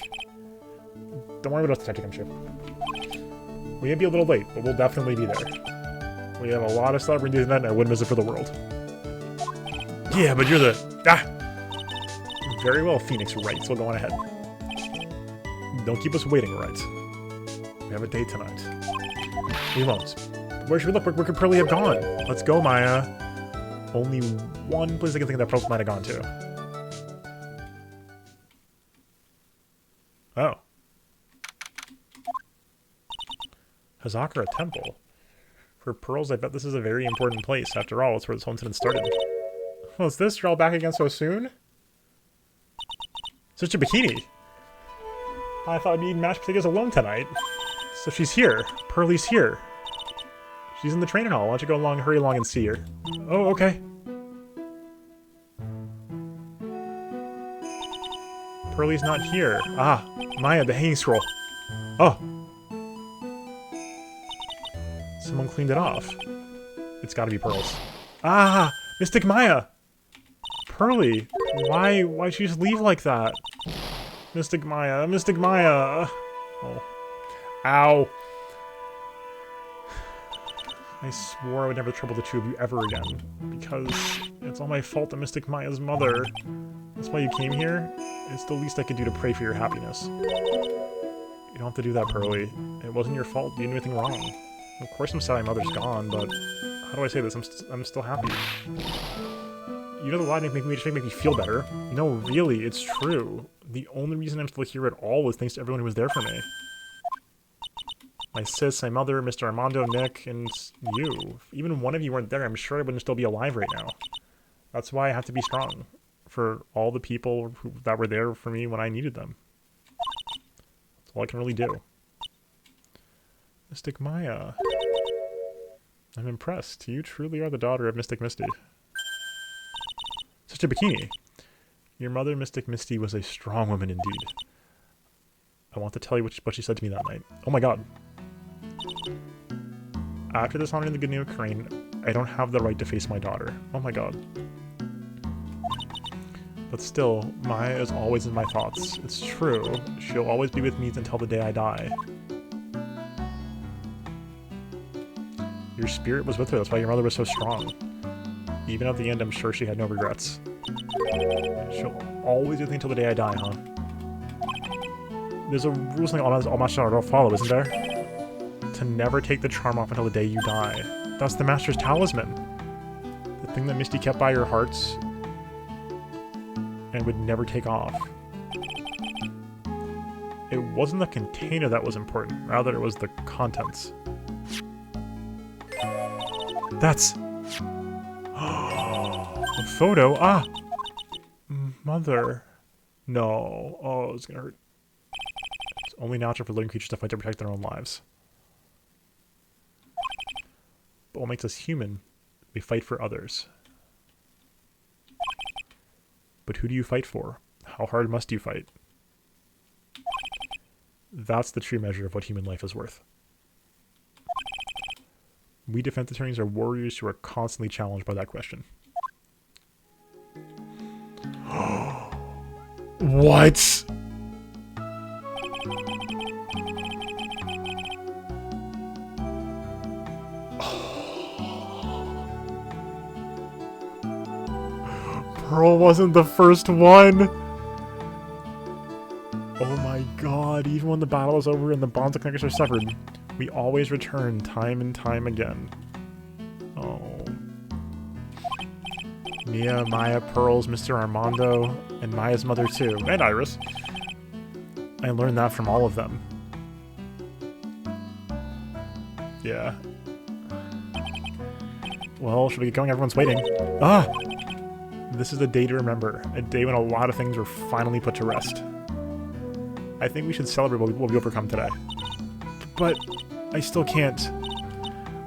Don't worry about us, Detective Gumshoe. We may be a little late, but we'll definitely be there. We have a lot of stuff we're doing tonight, and I wouldn't miss it for the world. Yeah, but you're the... Ah! Very well, Phoenix Wright, so go on ahead. Don't keep us waiting, right? We have a date tonight. We won't. Where should we look? Where could Pearly have gone? Let's go, Maya. Only one place I can think that Pearl might have gone to. Oh. Hazakura Temple. For pearls, I bet this is a very important place. After all, it's where this whole incident started. What's this? You're all back again so soon? Such a bikini. I thought I'd be eating mashed potatoes alone tonight. So she's here. Pearly's here. She's in the training hall. Why don't you go along, hurry along and see her? Oh, okay. Pearly's not here. Ah, Maya, the hanging scroll. Oh. Someone cleaned it off. It's gotta be Pearl's. Ah! Mystic Maya! Pearly! Why'd she just leave like that? Mystic Maya! Mystic Maya! Oh. Ow! I swore I would never trouble the two of you ever again. Because it's all my fault that Mystic Maya's mother. That's why you came here? It's the least I could do to pray for your happiness. You don't have to do that, Pearly. It wasn't your fault. You didn't do anything wrong. Of course I'm sad my mother's gone, but how do I say this? I'm still happy. You know the lie make me feel better. No, really, it's true. The only reason I'm still here at all was thanks to everyone who was there for me. My sis, my mother, Mr. Armando, Nick, and you. If even one of you weren't there, I'm sure I wouldn't still be alive right now. That's why I have to be strong. For all the people that were there for me when I needed them. That's all I can really do. Mystic Maya. I'm impressed. You truly are the daughter of Mystic Misty. Such a bikini. Your mother, Mystic Misty, was a strong woman indeed. I want to tell you what she said to me that night. Oh my god. After this honoring the Gnu Crane, I don't have the right to face my daughter. Oh my god. But still, Maya is always in my thoughts. It's true. She'll always be with me until the day I die. Your spirit was with her, that's why your mother was so strong. Even at the end, I'm sure she had no regrets. She'll always be with me until the day I die, huh? There's a rule something all masters don't follow, isn't there? To never take the charm off until the day you die. That's the Master's talisman. The thing that Misty kept by your hearts and would never take off. It wasn't the container that was important, rather it was the contents. That's... a photo? Ah! Mother. No. Oh, it's gonna hurt. It's only natural for living creatures to fight to protect their own lives. But what makes us human? We fight for others. But who do you fight for? How hard must you fight? That's the true measure of what human life is worth. We defense attorneys are warriors who are constantly challenged by that question. What? Pearl wasn't the first one. Oh my god, even when the battle is over and the bonds of connectors are severed, we always return time and time again. Oh. Mia, Maya, Pearls, Mr. Armando, and Maya's mother too. And Iris. I learned that from all of them. Yeah. Well, should we get going? Everyone's waiting. Ah! This is a day to remember. A day when a lot of things were finally put to rest. I think we should celebrate what we overcome today. But I still can't.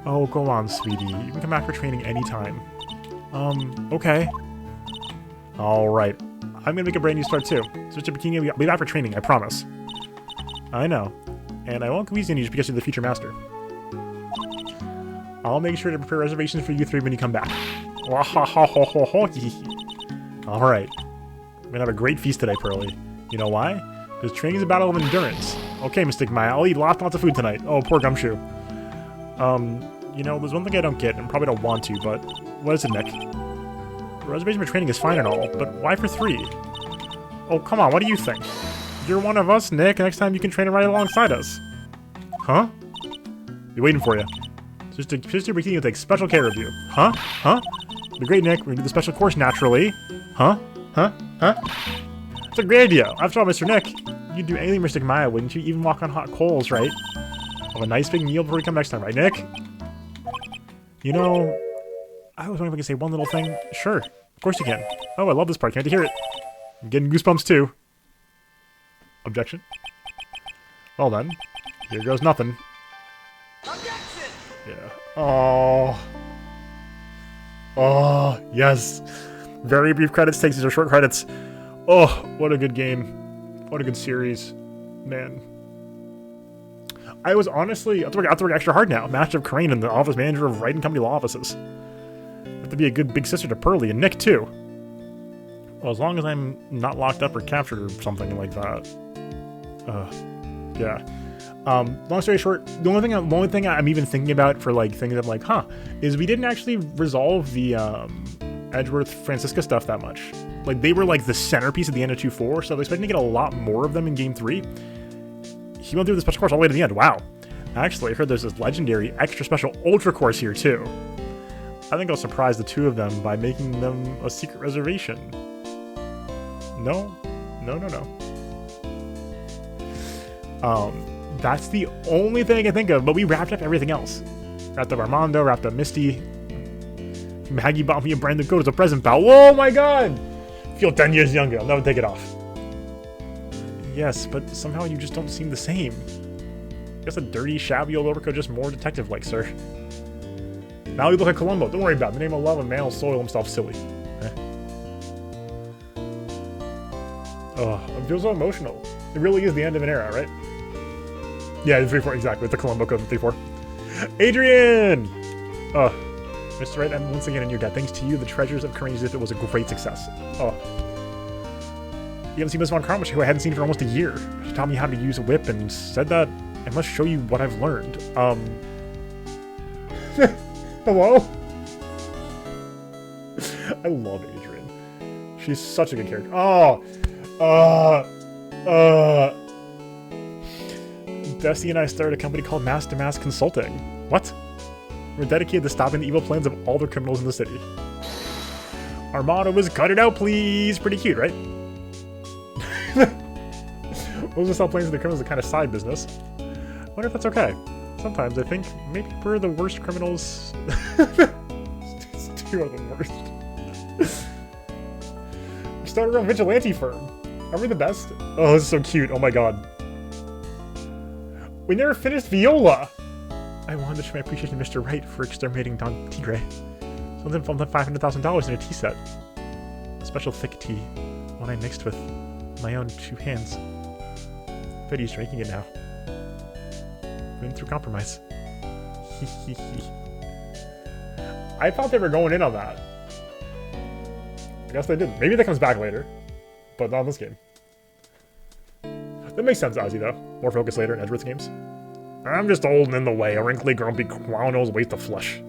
Oh, go on, sweetie. You can come back for training anytime. Okay. Alright. I'm gonna make a brand new start too. Switch to bikini, I'll be back for training, I promise. I know. And I won't squeeze in you just because you're the future master. I'll make sure to prepare reservations for you three when you come back. Alright. We're gonna have a great feast today, Pearly. You know why? Because training is a battle of endurance. Okay, Mystic Maya, I'll eat lots of food tonight. Oh, poor Gumshoe. You know, there's one thing I don't get, and probably don't want to, but... What is it, Nick? Reservation for training is fine and all, but why for 3? Oh, come on, what do you think? You're one of us, Nick. Next time you can train right alongside us. Huh? Be waiting for you. Sister Bikini will take special care of you. Huh? Huh? The great Nick, we're gonna do the special course naturally. Huh? Huh? Huh? It's a great idea. After all, Mr. Nick, you'd do anything for Mystic Maya, wouldn't you? Even walk on hot coals, right? Have a nice big meal before you come next time, right, Nick? You know, I was wondering if I could say one little thing. Sure, of course you can. Oh, I love this part. Can't wait to hear it. I'm getting goosebumps too. Objection? Well then, here goes nothing. Objection! Yeah. Oh. Oh, yes. Very brief credits takes these are short credits. Oh, what a good game. What a good series. Man. I was honestly, I have to work extra hard now. Master of Crane and the office manager of Wright & Company Law Offices. I have to be a good big sister to Pearlie and Nick too. Well, as long as I'm not locked up or captured or something like that. Yeah. Long story short, the only thing I'm even thinking about for like things I'm like, is we didn't actually resolve the Edgeworth Francisca stuff that much. Like they were like the centerpiece at the end of 2-4, so I was expecting to get a lot more of them in game 3. He went through the special course all the way to the end. Wow. Actually, I heard there's this legendary extra special ultra course here too. I think I'll surprise the two of them by making them a secret reservation. No. That's the only thing I can think of, but we wrapped up everything else. Wrapped up Armando, wrapped up Misty. Maggie bought me a brand new coat as a present, pal. Oh my god! Feel 10 years younger. I'll never take it off. Yes, but somehow you just don't seem the same. Just a dirty, shabby old overcoat, just more detective-like, sir. Now you look like Columbo. Don't worry about it. In the name of love, a man will soil himself silly. Oh, I feel so emotional. It really is the end of an era, right? Yeah, 3-4, exactly. It's the Columbo code in 3-4. Adrian! Oh, Mr. Wright, I'm once again in your debt. Thanks to you, the Treasures of Courage It was a great success. Oh. You haven't seen Miss Von Kramich, who I hadn't seen for almost a year. She taught me how to use a whip and said that I must show you what I've learned. Hello? I love Adrian. She's such a good character. Desi and I started a company called Mass to Mass Consulting. What? We're dedicated to stopping the evil plans of all the criminals in the city. Our motto is cut it out, please. Pretty cute, right? We'll just sell planes to the criminals, a kind of side business. I wonder if that's okay. Sometimes I think maybe we're the worst criminals. Two are the worst. We started our own vigilante firm. Are we the best? Oh, this is so cute. Oh my god. We never finished Viola! I wanted to show my appreciation to Mr. Wright for exterminating Don Tigre. Something from the $500,000 in a tea set. A special thick tea. One I mixed with my own 2 hands. I bet he's drinking it now. Went through compromise. I thought they were going in on that. I guess they didn't. Maybe that comes back later. But not in this game. That makes sense, Ozzy, though. More focus later in Edgeworth games. I'm just old and in the way. A wrinkly, grumpy, crown-nosed waste of flesh.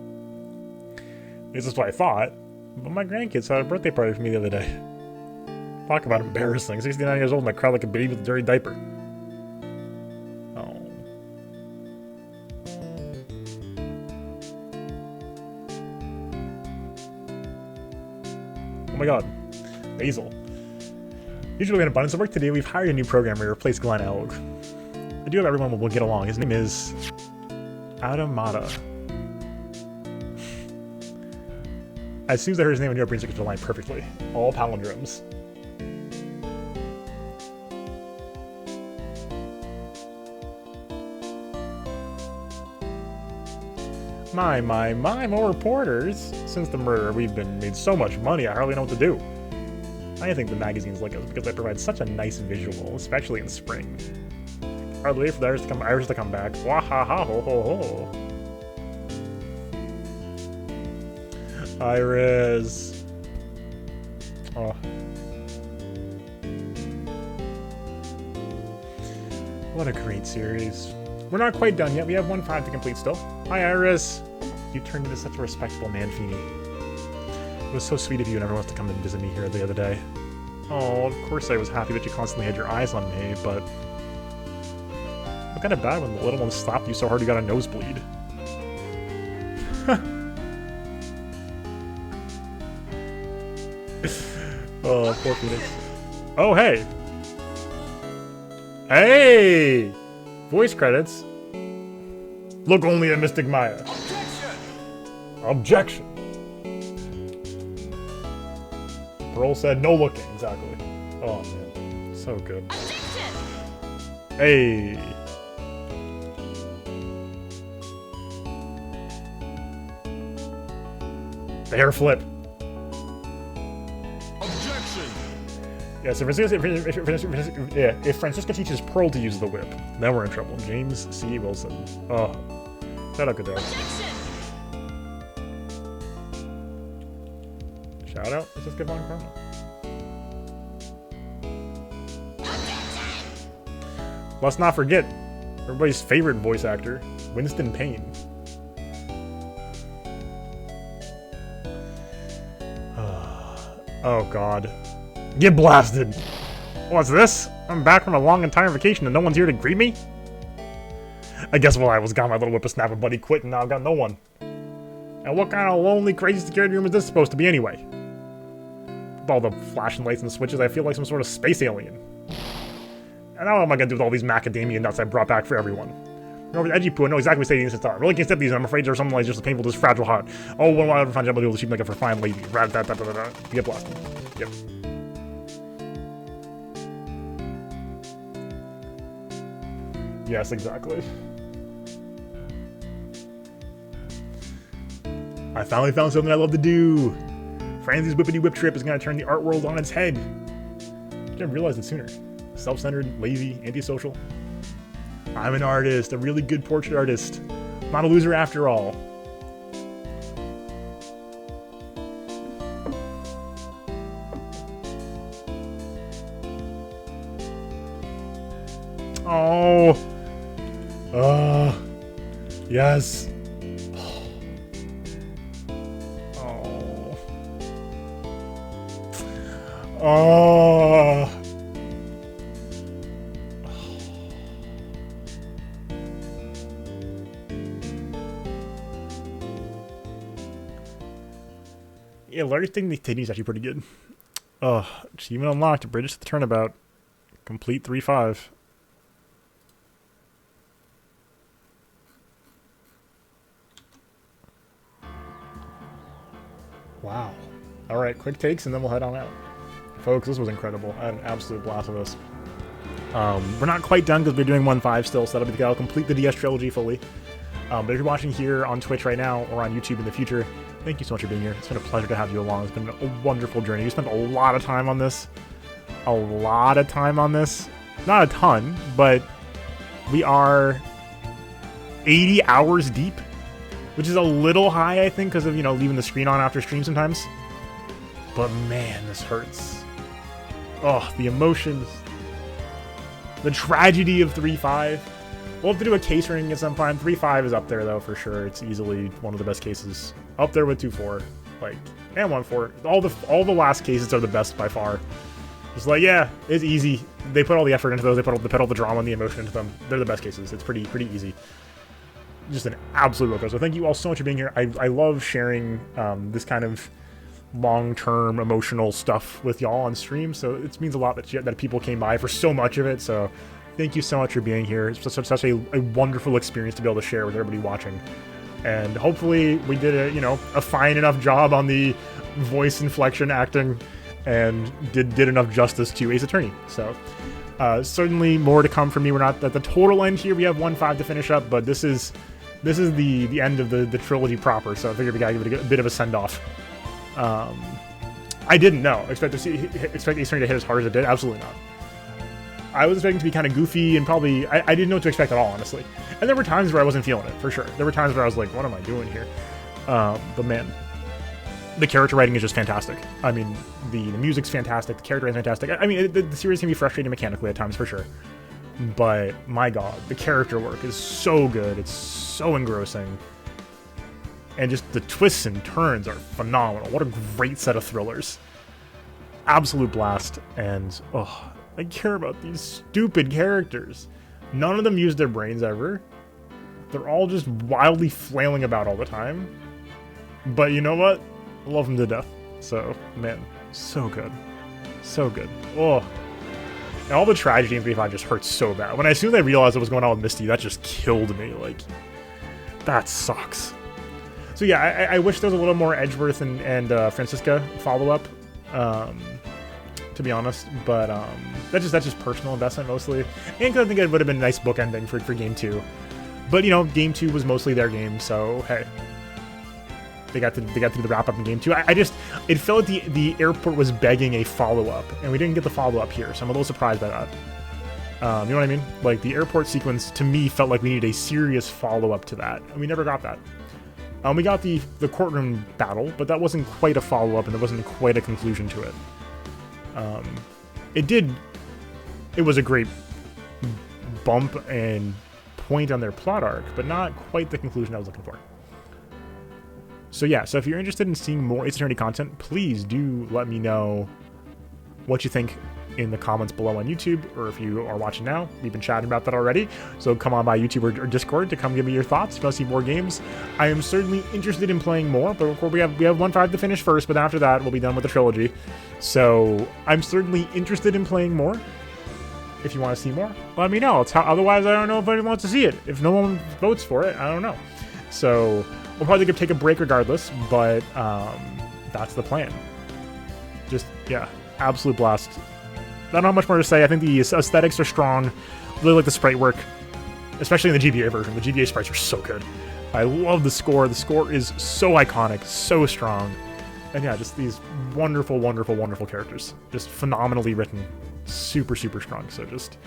This is what I thought. But my grandkids had a birthday party for me the other day. Talk about embarrassing. 69 years old and I cried like a baby with a dirty diaper. Oh. Oh my god. Basil. Usually we have an abundance of work to do. We've hired a new programmer to replace Glenn Elg. I do hope everyone will get along. His name is Adamata. As soon as I heard his name, I knew it brings it to the line perfectly. All palindromes. My, more reporters. Since the murder, we've been made so much money, I hardly know what to do. I think the magazines like us because I provide such a nice visual, especially in spring. Hardly wait for the Irish to come back. Wahaha ho ho ho. Iris. Oh. What a great series. We're not quite done yet. We have 1 5 to complete still. Hi, Iris. You turned into such a respectable man, Feeny. It was so sweet of you and everyone wants to come and visit me here the other day. Oh, of course I was happy that you constantly had your eyes on me, but... What kind of bad when the little one slapped you so hard you got a nosebleed? Oh, poor Phoenix. Oh, hey! Hey! Voice credits. Look only at Mystic Maya. Objection! Objection. Pearl said no looking, exactly. Oh man, so good. Objection! Hey! The hair flip. Objection! Yeah, so if Francisca teaches Pearl to use the whip, then we're in trouble. James C. Wilson. Oh. Shout out, good dog. Objection! Shout out, Francisca Von Karma. Let's not forget everybody's favorite voice actor, Winston Payne. Oh god. Get blasted! What's this? I'm back from a long and tiring vacation and no one's here to greet me? I guess while I was gone, my little whippersnapper buddy quit and now I've got no one. And what kind of lonely, crazy security room is this supposed to be anyway? With all the flashing lights and switches, I feel like some sort of space alien. And now what am I gonna do with all these macadamia nuts I brought back for everyone? Over the edgy poo, I know exactly what stating this are. I really can't step these, and I'm afraid there's something like just as painful as fragile heart. Oh, when will I ever find out what she'd make up for fine lady? Get blasted. Yep. Yes, exactly. I finally found something I love to do. Franzie's Whippity Whip trip is gonna turn the art world on its head. I didn't realize it sooner. Self-centered, lazy, antisocial. I'm an artist, a really good portrait artist. Not a loser after all. Oh. Yes. Oh. Oh. Yeah, Larry's thing the titties is actually pretty good. Achievement unlocked. Bridges to the turnabout. Complete 3-5. Wow. Alright, quick takes and then we'll head on out. Folks, this was incredible. I had an absolute blast with this. We're not quite done because we're doing 1-5 still, so that'll be the I'll complete the DS trilogy fully. But if you're watching here on Twitch right now or on YouTube in the future, thank you so much for being here. It's been a pleasure to have you along. It's been a wonderful journey. We spent a lot of time on this. A lot of time on this. Not a ton, but we are 80 hours deep, which is a little high, I think, because of, you know, leaving the screen on after stream sometimes. But man, this hurts. Oh, the emotions. The tragedy of 3-5. We'll have to do a case ranking at some point. 3-5 is up there, though, for sure. It's easily one of the best cases. Up there with 2-4. Like, and 1-4. All the last cases are the best by far. It's like, yeah, it's easy. They put all the effort into those. They put all the drama and the emotion into them. They're the best cases. It's pretty easy. Just an absolute roller coaster. So thank you all so much for being here. I love sharing this kind of long-term emotional stuff with y'all on stream. So it means a lot that people came by for so much of it. So thank you so much for being here. It's such a wonderful experience to be able to share with everybody watching. And hopefully we did a fine enough job on the voice inflection acting and did enough justice to Ace Attorney. So certainly more to come from me. We're not at the total end here. We have 1-5 to finish up, but this is the end of the trilogy proper. So I figured we gotta give it a bit of a send-off. I didn't know. Expect Ace Attorney to hit as hard as it did? Absolutely not. I was expecting to be kind of goofy and probably... I didn't know what to expect at all, honestly. And there were times where I wasn't feeling it, for sure. There were times where I was like, what am I doing here? But man, the character writing is just fantastic. I mean, the music's fantastic, the character writing is fantastic. I mean, the series can be frustrating mechanically at times, for sure. But, my god, the character work is so good. It's so engrossing. And just the twists and turns are phenomenal. What a great set of thrillers. absolute blast. And oh, I care about these stupid characters. None of them use their brains ever. They're all just wildly flailing about all the time. But you know what? I love them to death. So, man, so good. So good. Oh. And all the tragedy in 3.5 just hurts so bad. As soon as I realized what was going on with Misty, that just killed me. Like, that sucks. So yeah, I wish there was a little more Edgeworth and Francisca follow-up, to be honest. But that's just personal investment mostly. And because I think it would have been a nice book ending for Game 2. But, you know, Game 2 was mostly their game, so hey. They got to the wrap up in Game 2. It felt like the airport was begging a follow-up, and we didn't get the follow-up here, so I'm a little surprised by that. You know what I mean? Like, the airport sequence, to me, felt like we needed a serious follow-up to that, and we never got that. We got the courtroom battle, but that wasn't quite a follow-up, and there wasn't quite a conclusion to it. It was a great bump and point on their plot arc, but not quite the conclusion I was looking for. So yeah, so if you're interested in seeing more Ace Attorney content, please do let me know what you think in the comments below on YouTube, or if you are watching now, we've been chatting about that already. So come on by YouTube or Discord to come give me your thoughts. If you want to see more games, I am certainly interested in playing more, but of course we have 1.5 to finish first, but after that we'll be done with the trilogy. So I'm certainly interested in playing more. If you want to see more, let me know. Otherwise, I don't know if anyone wants to see it. If no one votes for it, I don't know. So we'll probably take a break regardless, but that's the plan. Just, yeah, absolute blast. I don't have much more to say. I think the aesthetics are strong. Really like the sprite work, especially in the GBA version. The GBA sprites are so good. I love the score. The score is so iconic, so strong. And yeah, just these wonderful, wonderful, wonderful characters. Just phenomenally written. Super, super strong. So just,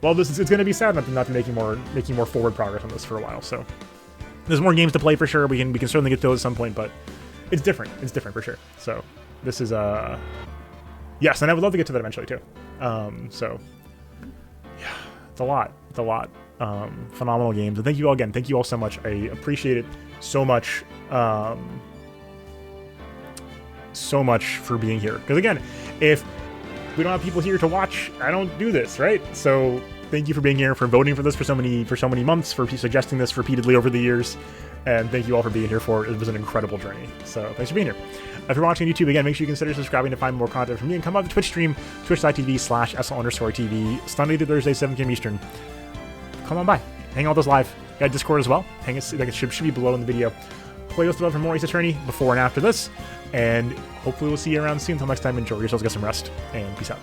well, it's going to be sad not to making more forward progress on this for a while. So there's more games to play for sure. We can certainly get to those at some point, but it's different. It's different for sure. So this is yes, and I would love to get to that eventually too. So yeah, it's a lot. It's a lot. Phenomenal games, and thank you all again. Thank you all so much. I appreciate it so much. So much for being here. Because again, if we don't have people here to watch, I don't do this, right? So thank you for being here, for voting for this for so many months, for suggesting this repeatedly over the years, and thank you all for being here for it. It was an incredible journey. So thanks for being here. If you're watching YouTube, again, make sure you consider subscribing to find more content from me, and come on the Twitch stream, twitch.tv/SL_TV, Sunday to Thursday, 7 p.m. Eastern. Come on by. Hang out with us live. Got Discord as well. It should be below in the video. Playlist above for more Ace Attorney before and after this, and hopefully we'll see you around soon. Until next time, enjoy yourselves, get some rest, and peace out.